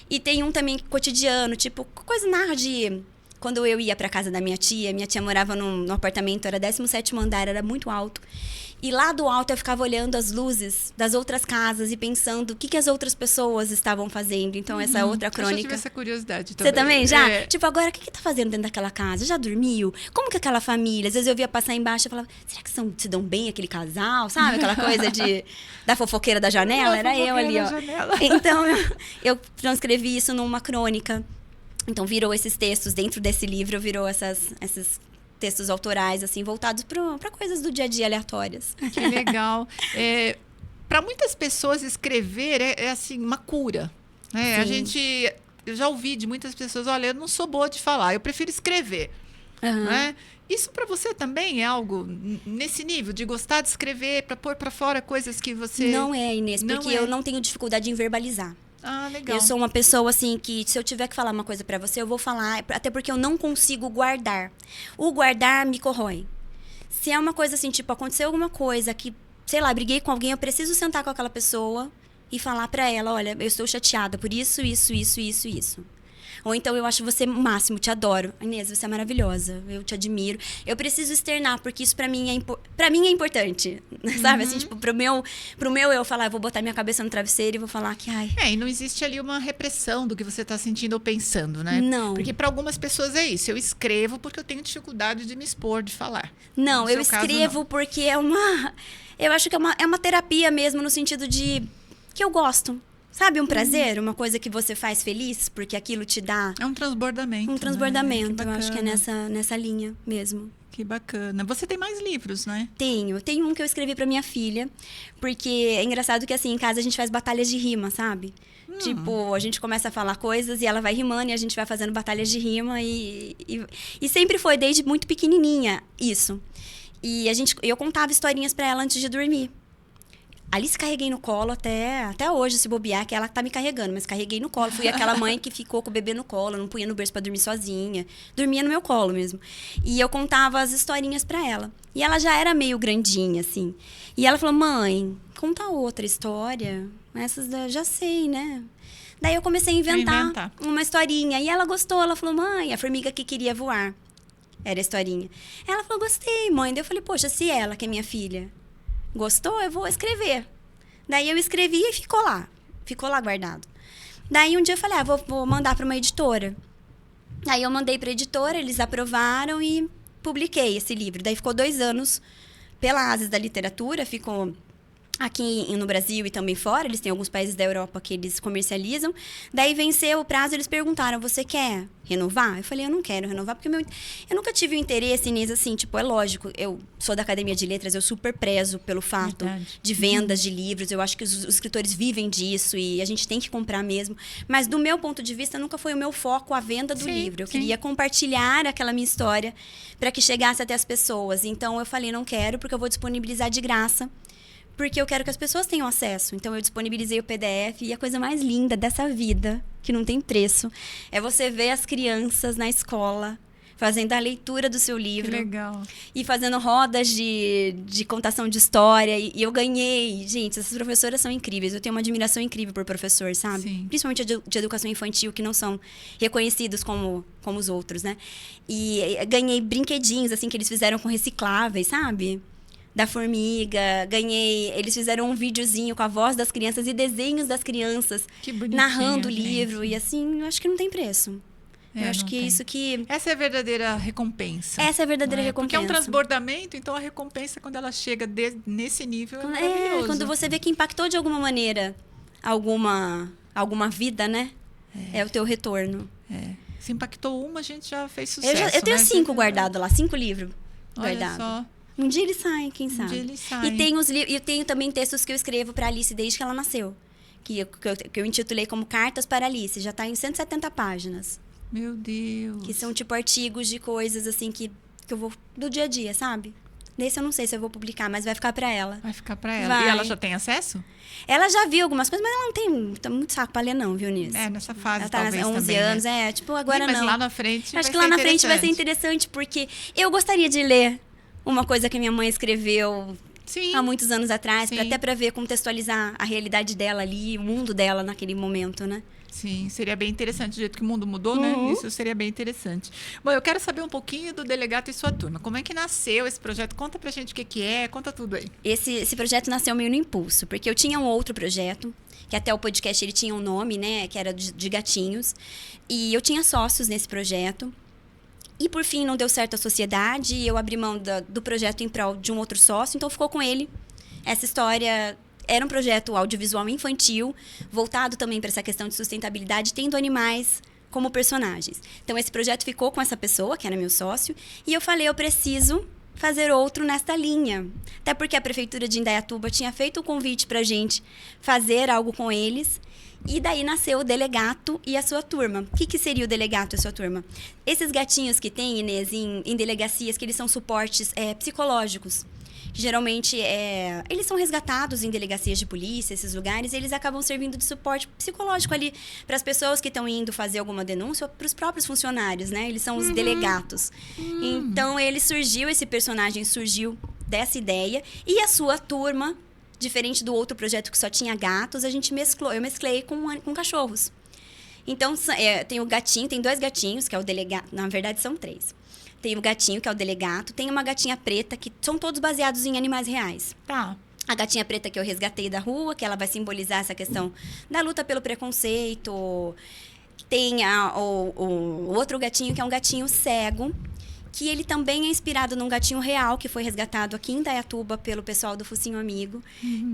E tem um também cotidiano, tipo, coisa narra de... Quando eu ia pra casa da minha tia morava num apartamento, era 17º andar, era muito alto. E lá do alto eu ficava olhando as luzes das outras casas e pensando o que as outras pessoas estavam fazendo. Então, essa outra Eu já crônica... tive essa curiosidade também. Você também já? É. Tipo, agora, o que tá fazendo dentro daquela casa? Já dormiu? Como que aquela família? Às vezes eu via passar embaixo e falava, será que se dão bem aquele casal? Sabe? Aquela coisa da fofoqueira da janela? Da Era eu ali, fofoqueira ó. da janela. Então, eu transcrevi isso numa crônica. Então, virou esses textos. Dentro desse livro, virou esses textos autorais, assim, voltados para coisas do dia a dia aleatórias. Que legal. Para muitas pessoas, escrever é assim, uma cura. Né? Eu já ouvi de muitas pessoas, olha, eu não sou boa de falar, eu prefiro escrever. Né? Isso para você também é algo nesse nível, de gostar de escrever, para pôr para fora coisas que você... Não é, Inês, Não porque é. eu não tenho dificuldade em verbalizar. Ah, legal. Eu sou uma pessoa, assim, que se eu tiver que falar uma coisa pra você, eu vou falar, até porque eu não consigo guardar. O guardar me corrói. Se é uma coisa assim, tipo, aconteceu alguma coisa que, sei lá, briguei com alguém, eu preciso sentar com aquela pessoa e falar pra ela, olha, eu estou chateada por isso. Ou então, eu acho você o máximo, te adoro. Inês, você é maravilhosa, eu te admiro. Eu preciso externar, porque isso pra mim é importante. Sabe, assim, tipo, pro meu eu falar, eu vou botar minha cabeça no travesseiro e vou falar que, ai... E não existe ali uma repressão do que você está sentindo ou pensando, né? Não. Porque para algumas pessoas é isso. Eu escrevo porque eu tenho dificuldade de me expor, de falar. Não, No eu seu caso, escrevo não. porque é uma... Eu acho que é uma terapia mesmo, no sentido de... Que eu gosto. Sabe, um prazer, uma coisa que você faz feliz, porque aquilo te dá... É um transbordamento. Um transbordamento, né? eu acho que é nessa linha mesmo. Que bacana. Você tem mais livros, né? Tenho um que eu escrevi pra minha filha, porque é engraçado que assim, em casa a gente faz batalhas de rima, sabe? Tipo, a gente começa a falar coisas e ela vai rimando e a gente vai fazendo batalhas de rima e sempre foi desde muito pequenininha isso. E eu contava historinhas pra ela antes de dormir. Alice carreguei no colo até hoje, se bobear, que ela tá me carregando, mas carreguei no colo. Fui aquela mãe que ficou com o bebê no colo, não punha no berço pra dormir sozinha. Dormia no meu colo mesmo. E eu contava as historinhas pra ela. E ela já era meio grandinha, assim. E ela falou, mãe, conta outra história. Essas já sei, né? Daí eu comecei a inventar uma historinha. E ela gostou, ela falou, mãe, a formiga que queria voar. Era a historinha. Ela falou, gostei, mãe. Daí eu falei, poxa, se ela, que é minha filha, gostou, eu vou escrever. Daí eu escrevi e ficou lá guardado. Daí um dia eu falei, vou mandar para uma editora. Aí eu mandei para a editora, eles aprovaram e publiquei esse livro. Daí ficou 2 anos pela Ases da Literatura, ficou aqui no Brasil e também fora, eles têm alguns países da Europa que eles comercializam. Daí venceu o prazo, eles perguntaram, você quer renovar? Eu falei, eu não quero renovar, porque eu nunca tive o interesse nisso, assim, tipo, é lógico, eu sou da Academia de Letras, eu super prezo pelo fato de vendas de livros, eu acho que os escritores vivem disso e a gente tem que comprar mesmo, mas do meu ponto de vista, nunca foi o meu foco a venda do livro, eu queria compartilhar aquela minha história para que chegasse até as pessoas, então eu falei, não quero, porque eu vou disponibilizar de graça, porque eu quero que as pessoas tenham acesso. Então, eu disponibilizei o PDF e a coisa mais linda dessa vida, que não tem preço, é você ver as crianças na escola fazendo a leitura do seu livro. Que legal. E fazendo rodas de contação de história. E eu ganhei. Gente, essas professoras são incríveis. Eu tenho uma admiração incrível por professor, sabe? Sim. Principalmente de educação infantil, que não são reconhecidos como os outros, né? E ganhei brinquedinhos, assim, que eles fizeram com recicláveis, sabe? Da formiga, eles fizeram um videozinho com a voz das crianças e desenhos das crianças, narrando o livro, e assim, eu acho que não tem preço. Eu acho que isso que... Essa é a verdadeira recompensa. Essa é a verdadeira recompensa. Porque é um transbordamento, então a recompensa, quando ela chega nesse nível, é maravilhoso. Quando você vê que impactou de alguma maneira alguma vida, né? É o teu retorno. Se impactou uma, a gente já fez sucesso. Eu tenho 5 guardados lá, 5 livros guardados. Olha só. Um dia eles saem, quem sabe? Um dia eles saem. E eu tenho também textos que eu escrevo para Alice desde que ela nasceu. Que eu intitulei como Cartas para Alice. Já está em 170 páginas. Meu Deus. Que são tipo artigos de coisas assim que eu vou... Do dia a dia, sabe? Nesse eu não sei se eu vou publicar, mas vai ficar para ela. Vai ficar para ela. E ela já tem acesso? Ela já viu algumas coisas, mas ela não tem muito saco para ler não, viu, Nisso? Nessa fase ela tá talvez 11 também, anos, né? tipo, agora mas não. Lá na frente acho que lá na frente vai ser interessante, porque eu gostaria de ler uma coisa que minha mãe escreveu há muitos anos atrás, até para ver, contextualizar a realidade dela ali, o mundo dela naquele momento, né? Sim, seria bem interessante, do jeito que o mundo mudou, né? Isso seria bem interessante. Bom, eu quero saber um pouquinho do Delegato e sua turma. Como é que nasceu esse projeto? Conta pra gente o que é, conta tudo aí. Esse projeto nasceu meio no impulso, porque eu tinha um outro projeto, que até o podcast ele tinha um nome, né? Que era de gatinhos. E eu tinha sócios nesse projeto. E, por fim, não deu certo a sociedade. E eu abri mão do projeto em prol de um outro sócio. Então, ficou com ele. Essa história era um projeto audiovisual infantil, voltado também para essa questão de sustentabilidade, tendo animais como personagens. Então, esse projeto ficou com essa pessoa, que era meu sócio. E eu falei, eu preciso fazer outro nesta linha. Até porque a Prefeitura de Indaiatuba tinha feito o convite para a gente fazer algo com eles. E daí nasceu o Delegato e a sua turma. O que seria o Delegato e a sua turma? Esses gatinhos que tem, Inês, em delegacias, que eles são suportes psicológicos. Geralmente, eles são resgatados em delegacias de polícia, esses lugares, e eles acabam servindo de suporte psicológico ali para as pessoas que estão indo fazer alguma denúncia ou para os próprios funcionários, né? Eles são os delegatos. Então, esse personagem surgiu dessa ideia, e a sua turma, diferente do outro projeto que só tinha gatos, eu mesclei com cachorros. Então, tem o gatinho, tem 2 gatinhos, que é o Delegato, na verdade são 3. Tem o gatinho, que é o Delegato, tem uma gatinha preta, que são todos baseados em animais reais. Tá. A gatinha preta que eu resgatei da rua, que ela vai simbolizar essa questão da luta pelo preconceito. Tem o outro gatinho, que é um gatinho cego, que ele também é inspirado num gatinho real, que foi resgatado aqui em Indaiatuba pelo pessoal do Focinho Amigo.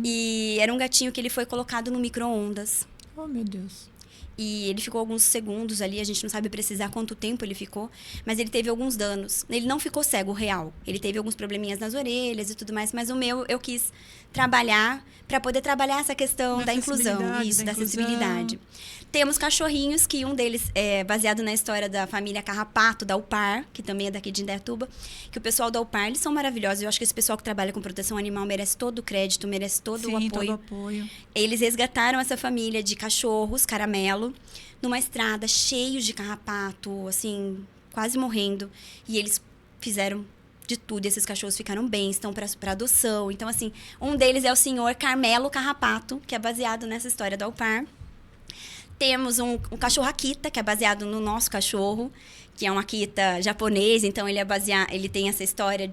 E era um gatinho que ele foi colocado no micro-ondas. Oh, meu Deus. E ele ficou alguns segundos ali, a gente não sabe precisar quanto tempo ele ficou, mas ele teve alguns danos. Ele não ficou cego real, ele teve alguns probleminhas nas orelhas e tudo mais, mas o meu eu quis trabalhar para poder trabalhar essa questão da inclusão, da acessibilidade. Temos cachorrinhos, que um deles é baseado na história da família Carrapato, da UPAR, que também é daqui de Indaiatuba, que o pessoal da UPAR, eles são maravilhosos. Eu acho que esse pessoal que trabalha com proteção animal merece todo o crédito, merece todo o apoio. Todo o apoio. Eles resgataram essa família de cachorros, caramelo, numa estrada cheio de carrapato, assim, quase morrendo. E eles fizeram de tudo, e esses cachorros ficaram bem, estão para adoção. Então, assim, um deles é o senhor Carmelo Carrapato, que é baseado nessa história da UPAR. Temos um cachorro Akita, que é baseado no nosso cachorro, que é um Akita japonês, então ele tem essa história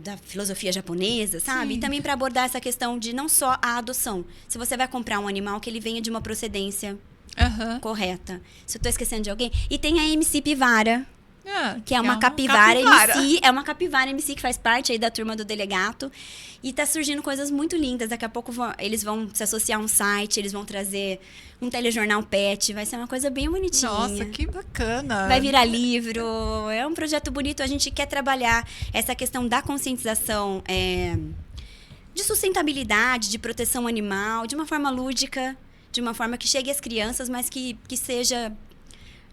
da filosofia japonesa, sabe? Sim. E também para abordar essa questão de não só a adoção. Se você vai comprar um animal, que ele venha de uma procedência correta. Se eu estou esquecendo de alguém. E tem a MC Pivara, que é uma capivara MC, é uma capivara MC que faz parte aí da turma do Delegato. E tá surgindo coisas muito lindas. Daqui a pouco eles vão se associar a um site, eles vão trazer um telejornal pet, vai ser uma coisa bem bonitinha. Nossa, que bacana. Vai virar livro, é um projeto bonito. A gente quer trabalhar essa questão da conscientização de sustentabilidade, de proteção animal, de uma forma lúdica, de uma forma que chegue às crianças, mas que seja...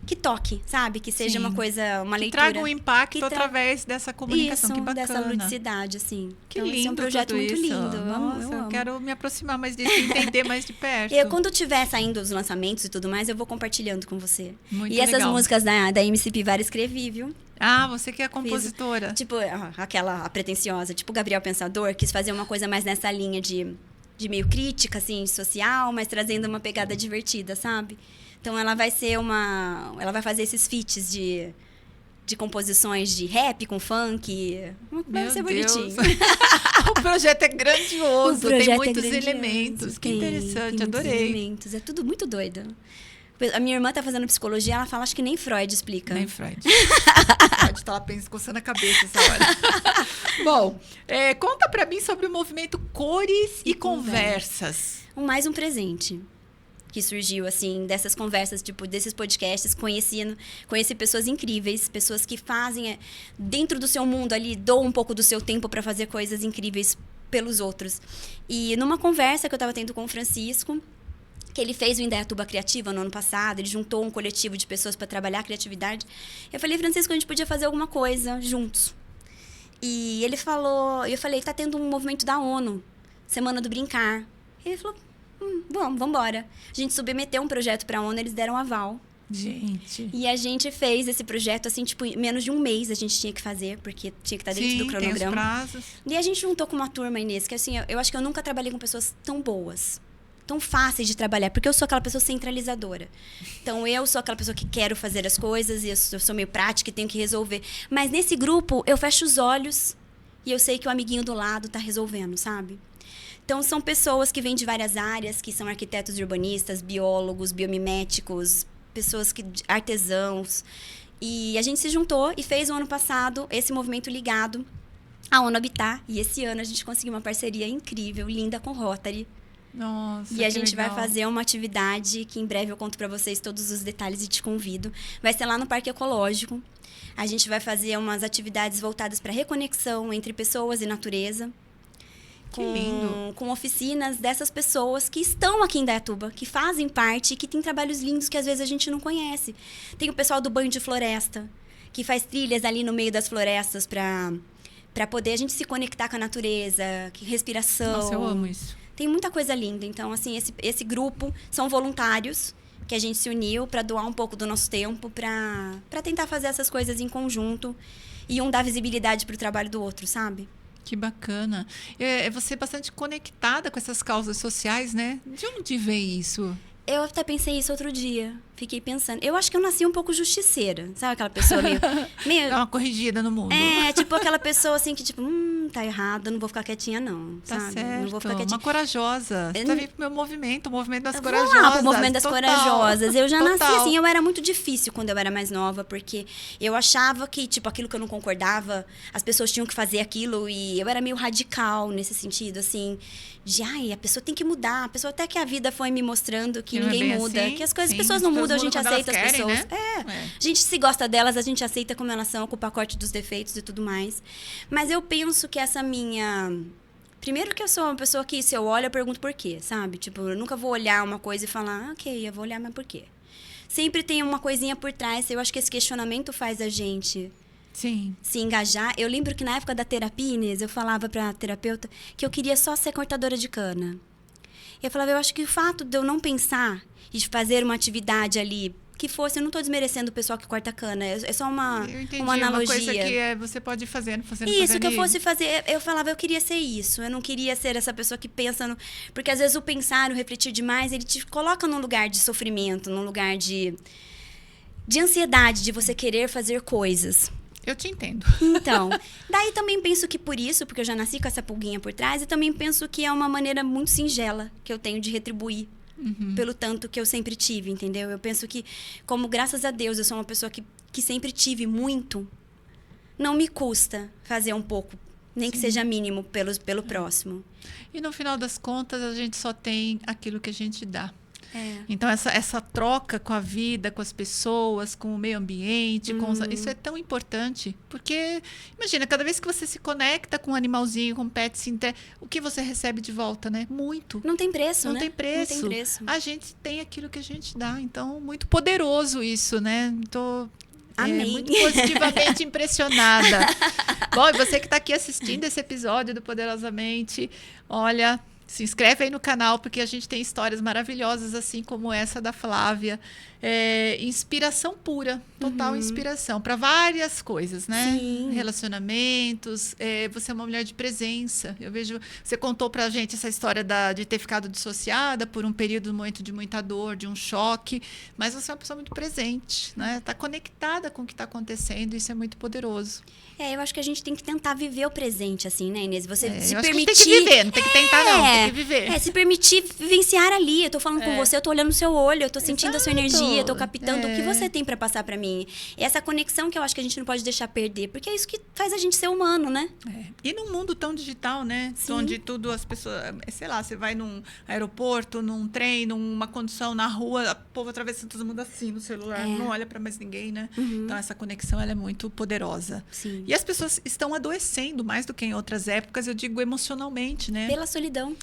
que toque, sabe? Que seja uma coisa, uma leitura. Que traga um impacto através dessa comunicação, que bacana. Dessa ludicidade, assim. Que então, lindo. Esse é um projeto muito lindo. Nossa, eu quero me aproximar mais disso, entender mais de perto. Quando tiver saindo os lançamentos e tudo mais, eu vou compartilhando com você. Muito legal. Essas músicas da MC Pivara escrevi, viu? Ah, você que é a compositora. Tipo, a pretensiosa, tipo Gabriel Pensador, quis fazer uma coisa mais nessa linha de meio crítica, assim, social, mas trazendo uma pegada divertida, sabe? Então, ela vai fazer esses feats de composições de rap com funk. Vai ser bonitinho. O projeto é grandioso, tem muitos elementos. Que interessante, adorei. Elementos. É tudo muito doido. A minha irmã tá fazendo psicologia, ela fala, acho que nem Freud explica. Nem Freud. Pode estar lá coçando a cabeça essa hora. Bom, conta pra mim sobre o movimento Cores e Conversas. Mais um presente que surgiu, assim, dessas conversas, tipo, desses podcasts, conheci pessoas incríveis, pessoas que fazem dentro do seu mundo ali, doam um pouco do seu tempo para fazer coisas incríveis pelos outros. E numa conversa que eu estava tendo com o Francisco, que ele fez o Indaiatuba Criativa no ano passado, ele juntou um coletivo de pessoas para trabalhar a criatividade. Eu falei, Francisco, a gente podia fazer alguma coisa juntos. E ele falou, eu falei, tá tendo um movimento da ONU, Semana do Brincar. Ele falou, vamos embora. A gente submeteu um projeto para a ONU, eles deram aval. Gente. E a gente fez esse projeto, assim, tipo, em menos de um mês a gente tinha que fazer, porque tinha que estar dentro do cronograma. Tem os prazos. E a gente juntou com uma turma, Inês, que assim, eu acho que eu nunca trabalhei com pessoas tão boas, tão fáceis de trabalhar, porque eu sou aquela pessoa centralizadora. Então, eu sou aquela pessoa que quero fazer as coisas, e eu sou meio prática e tenho que resolver. Mas nesse grupo, eu fecho os olhos e eu sei que o amiguinho do lado tá resolvendo, sabe? Então, são pessoas que vêm de várias áreas, que são arquitetos urbanistas, biólogos, biomiméticos, pessoas artesãos. E a gente se juntou e fez, no ano passado, esse movimento ligado à ONU Habitat. E esse ano a gente conseguiu uma parceria incrível, linda, com Rotary. Nossa, e a gente vai fazer uma atividade que em breve eu conto para vocês todos os detalhes e te convido. Vai ser lá no Parque Ecológico. A gente vai fazer umas atividades voltadas para reconexão entre pessoas e natureza. Com oficinas dessas pessoas que estão aqui em Indaiatuba, que fazem parte, que tem trabalhos lindos que às vezes a gente não conhece. Tem o pessoal do banho de floresta, que faz trilhas ali no meio das florestas para poder a gente se conectar com a natureza, que respiração. Nossa, eu amo isso. Tem muita coisa linda. Então, assim, esse grupo são voluntários que a gente se uniu para doar um pouco do nosso tempo, para tentar fazer essas coisas em conjunto e um dar visibilidade para o trabalho do outro, sabe? Que bacana. Você é bastante conectada com essas causas sociais, né? De onde vem isso? Eu até pensei isso outro dia. Fiquei pensando. Eu acho que eu nasci um pouco justiceira. Sabe aquela pessoa meio... É uma corrigida no mundo. Tipo aquela pessoa assim que tipo... tá errado, eu não vou ficar quietinha, não. Tá sabe? certo. Não vou ficar quietinha. Uma corajosa. Você tá vindo pro meu movimento, o movimento das Eu corajosas. vou lá pro movimento das corajosas. Eu já nasci Total. assim, eu era muito difícil quando eu era mais nova, porque eu achava que, tipo, aquilo que eu não concordava, as pessoas tinham que fazer aquilo, e eu era meio radical nesse sentido, assim, de, a pessoa tem que mudar. A pessoa, até que a vida foi me mostrando que não é ninguém bem muda, assim. que as coisas, Sim, as pessoas não mudam, a gente quando aceita elas as querem, pessoas. né? A gente se gosta delas, a gente aceita como elas são, com o pacote dos defeitos e tudo mais. Mas eu penso que essa minha... Primeiro que eu sou uma pessoa que, se eu olho, eu pergunto por quê, sabe? Tipo, eu nunca vou olhar uma coisa e falar, ok, eu vou olhar, mas por quê? Sempre tem uma coisinha por trás. Eu acho que esse questionamento faz a gente se engajar. Eu lembro que na época da terapia, Inês, eu falava pra terapeuta que eu queria só ser cortadora de cana. Eu falava, eu acho que o fato de eu não pensar e de fazer uma atividade ali que fosse, eu não estou desmerecendo o pessoal que corta cana, é só uma analogia. Uma coisa que você pode ir fazendo. Isso, que eu fosse fazer, eu falava, eu queria ser isso, eu não queria ser essa pessoa que pensa no... Porque às vezes o pensar, o refletir demais, ele te coloca num lugar de sofrimento, num lugar de ansiedade, de você querer fazer coisas. Eu te entendo. Então, daí também penso que por isso, porque eu já nasci com essa pulguinha por trás, e também penso que é uma maneira muito singela que eu tenho de retribuir pelo tanto que eu sempre tive, entendeu? Eu penso que, como graças a Deus eu sou uma pessoa que sempre tive muito, não me custa fazer um pouco, nem que seja mínimo pelo próximo. E no final das contas, a gente só tem aquilo que a gente dá. Então, essa troca com a vida, com as pessoas, com o meio ambiente, isso é tão importante. Porque, imagina, cada vez que você se conecta com um animalzinho, com um pet, o que você recebe de volta, né? Muito. Não tem preço, Não né? tem preço. Não tem preço. A gente tem aquilo que a gente dá. Então, muito poderoso isso, né? Amém. Muito positivamente impressionada. Bom, e você que está aqui assistindo esse episódio do Poderosamente, olha... Se inscreve aí no canal, porque a gente tem histórias maravilhosas, assim como essa da Flávia. Inspiração pura, total inspiração, para várias coisas, né? Sim. Relacionamentos, você é uma mulher de presença. Eu vejo, você contou pra gente essa história de ter ficado dissociada por um período muito de muita dor, de um choque, mas você é uma pessoa muito presente, né? Tá conectada com o que está acontecendo, isso é muito poderoso. Eu acho que a gente tem que tentar viver o presente, assim, né, Inês? Você se eu permitir... acho que tem que viver, não tem que tentar, não, tem que viver. Se permitir vivenciar ali. Eu tô falando com você, eu tô olhando no seu olho, eu tô sentindo a sua energia, eu tô captando o que você tem pra passar pra mim. E essa conexão que eu acho que a gente não pode deixar perder, porque é isso que faz a gente ser humano, né? E num mundo tão digital, né? Sim. Onde tudo, as pessoas... Sei lá, você vai num aeroporto, num trem, numa condução, na rua, o povo atravessando todo mundo assim no celular, não olha pra mais ninguém, né? Então, essa conexão, ela é muito poderosa. Sim. E as pessoas estão adoecendo mais do que em outras épocas, eu digo emocionalmente, né? Pela solidão.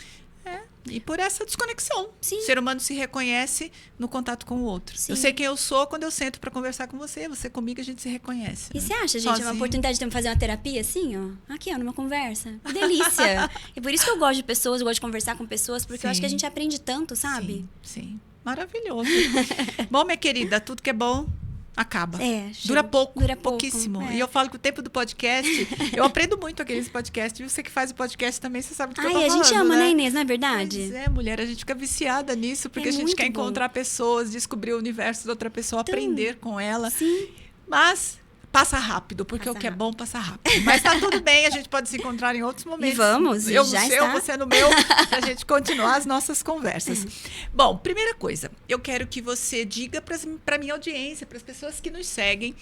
E por essa desconexão. Sim. O ser humano se reconhece no contato com o outro. Sim. Eu sei quem eu sou quando eu sento para conversar com você. Você comigo, a gente se reconhece. E né? você acha, gente, Sozinho. uma oportunidade de fazer uma terapia assim, ó? Aqui, ó, numa conversa. Que delícia. E por isso que eu gosto de pessoas, eu gosto de conversar com pessoas, porque eu acho que a gente aprende tanto, sabe? Sim. Maravilhoso. Bom, minha querida, tudo que é bom acaba. Dura pouco. Dura pouco. Pouquíssimo. E eu falo que o tempo do podcast, eu aprendo muito aqueles podcasts. E você que faz o podcast também, você sabe do que eu tô falando, a gente ama, né, Inês? Não é verdade? Pois mulher, a gente fica viciada nisso, porque a gente quer encontrar pessoas, descobrir o universo da outra pessoa, aprender com ela. Sim. Mas passa rápido, porque o que é bom passa rápido. Mas tá tudo bem, a gente pode se encontrar em outros momentos. E vamos, eu já no seu, está. você no meu, pra gente continuar as nossas conversas. Bom, primeira coisa, eu quero que você diga pra minha audiência, para as pessoas que nos seguem,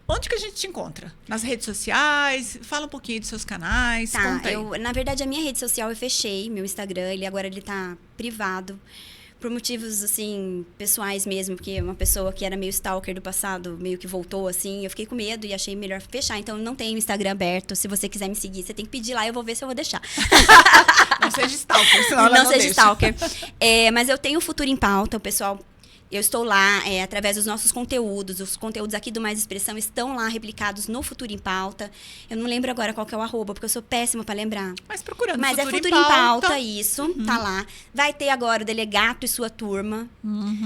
onde que a gente te encontra? Nas redes sociais? Fala um pouquinho dos seus canais. Conta aí. Na verdade, a minha rede social eu fechei, meu Instagram, agora ele tá privado. Por motivos, assim, pessoais mesmo, porque uma pessoa que era meio stalker do passado, meio que voltou, assim, eu fiquei com medo e achei melhor fechar. Então, não tenho Instagram aberto. Se você quiser me seguir, você tem que pedir lá, eu vou ver se eu vou deixar. Não seja stalker, senão ela não seja deixa. stalker. Mas eu tenho o Futuro em Pauta, o pessoal... Eu estou lá através dos nossos conteúdos. Os conteúdos aqui do Mais Expressão estão lá replicados no Futuro em Pauta. Eu não lembro agora qual que é o @, porque eu sou péssima para lembrar. Mas procurando Mas Futuro é Futuro em Pauta, isso. Tá lá. Vai ter agora o Delegato e sua turma.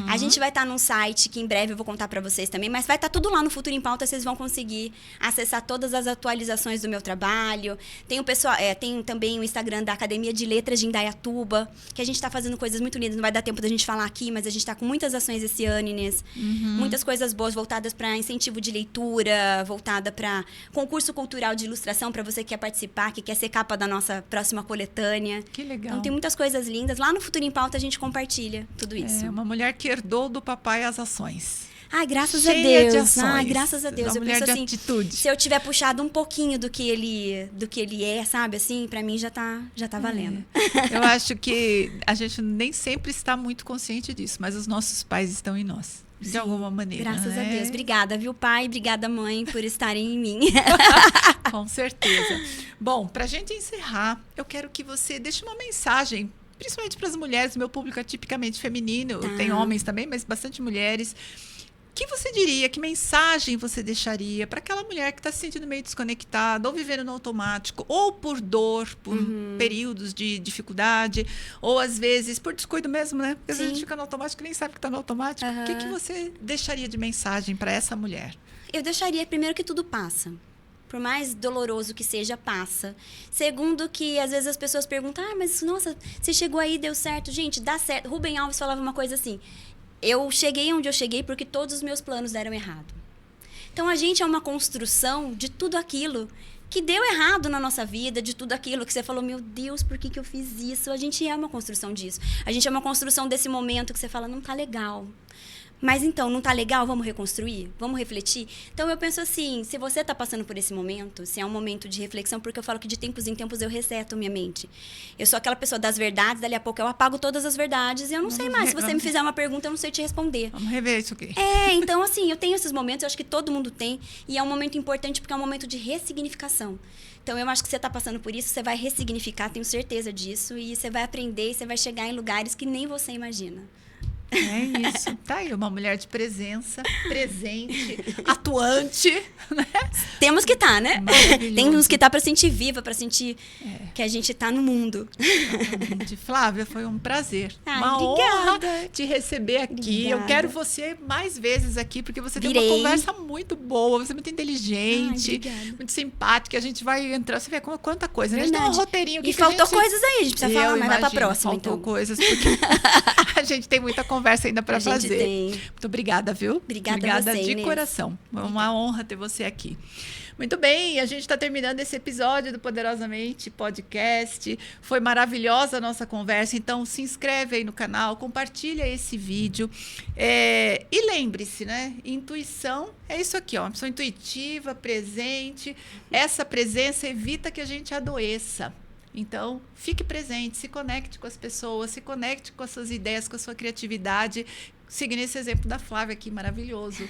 A gente vai estar num site que em breve eu vou contar para vocês também. Mas vai estar tudo lá no Futuro em Pauta. Vocês vão conseguir acessar todas as atualizações do meu trabalho. Tem tem também o Instagram da Academia de Letras de Indaiatuba, que a gente está fazendo coisas muito lindas. Não vai dar tempo da gente falar aqui, mas a gente está com muitas ações premiações esse ano, Inês. Muitas coisas boas voltadas para incentivo de leitura, voltada para concurso cultural de ilustração, para você que quer participar, que quer ser capa da nossa próxima coletânea. Que legal. Então, tem muitas coisas lindas. Lá no Futuro em Pauta, a gente compartilha tudo isso. É uma mulher que herdou do papai as ações. Ai, graças Cheia a Deus. de ações. Ai, graças a Deus. Uma Eu mulher penso de assim, atitude. se eu tiver puxado um pouquinho do que ele é, sabe, assim, pra mim já tá valendo. Eu acho que a gente nem sempre está muito consciente disso, mas os nossos pais estão em nós, de alguma maneira. Graças né? a Deus. Obrigada, viu, pai? Obrigada, mãe, por estarem em mim. Com certeza. Bom, pra gente encerrar, eu quero que você deixe uma mensagem, principalmente para as mulheres. Meu público é tipicamente feminino, tem homens também, mas bastante mulheres. O que você diria, que mensagem você deixaria para aquela mulher que está se sentindo meio desconectada, ou vivendo no automático, ou por dor, por períodos de dificuldade, ou às vezes por descuido mesmo, né? Porque às vezes a gente fica no automático e nem sabe que está no automático. O que você deixaria de mensagem para essa mulher? Eu deixaria, primeiro, que tudo passa. Por mais doloroso que seja, passa. Segundo, que às vezes as pessoas perguntam, mas nossa, você chegou aí, deu certo. Gente, dá certo. Rubem Alves falava uma coisa assim, eu cheguei onde eu cheguei porque todos os meus planos deram errado. Então, a gente é uma construção de tudo aquilo que deu errado na nossa vida, de tudo aquilo que você falou, meu Deus, por que eu fiz isso? A gente é uma construção disso. A gente é uma construção desse momento que você fala, não tá legal. Mas então, não tá legal? Vamos reconstruir? Vamos refletir? Então, eu penso assim, se você tá passando por esse momento, se é um momento de reflexão, porque eu falo que de tempos em tempos eu reseto minha mente. Eu sou aquela pessoa das verdades, dali a pouco eu apago todas as verdades e eu não sei mais. Se você me fizer uma pergunta, eu não sei te responder. Vamos rever isso aqui. Então assim, eu tenho esses momentos, eu acho que todo mundo tem, e é um momento importante porque é um momento de ressignificação. Então, eu acho que você está passando por isso, você vai ressignificar, tenho certeza disso, e você vai aprender, e você vai chegar em lugares que nem você imagina. É isso. Tá aí, uma mulher de presença, presente, atuante, né? Temos que estar, né? Maravilhoso. Temos que estar para sentir viva, para sentir que a gente está no mundo. Flávia, foi um prazer. Uma honra te receber aqui. Obrigada. Eu quero você mais vezes aqui, porque você tem Virei. uma conversa muito boa, você é muito inteligente, Obrigada. muito simpática. A gente vai entrar, você vê quanta coisa. A gente tem um Verdade. roteirinho aqui E que a faltou gente... coisas aí, a gente precisa falar, mas dá para próxima, faltou então. coisas, porque a gente tem muita conversa ainda para fazer. Tem. Muito obrigada, viu? Obrigada a você, de Inês. coração. É uma honra ter você aqui. Muito bem, a gente está terminando esse episódio do Poderosamente Podcast. Foi maravilhosa a nossa conversa, então se inscreve aí no canal, compartilha esse vídeo. E lembre-se, né? Intuição é isso aqui, ó, uma pessoa intuitiva, presente. Essa presença evita que a gente adoeça. Então, fique presente, se conecte com as pessoas, se conecte com as suas ideias, com a sua criatividade, seguindo esse exemplo da Flávia aqui, maravilhoso.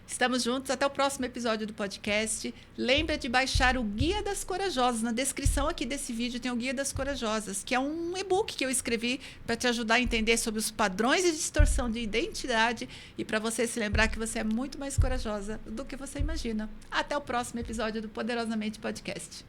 Estamos juntos, até o próximo episódio do podcast. Lembra de baixar o Guia das Corajosas. Na descrição aqui desse vídeo tem o Guia das Corajosas, que é um e-book que eu escrevi para te ajudar a entender sobre os padrões de distorção de identidade e para você se lembrar que você é muito mais corajosa do que você imagina. Até o próximo episódio do Poderosamente Podcast.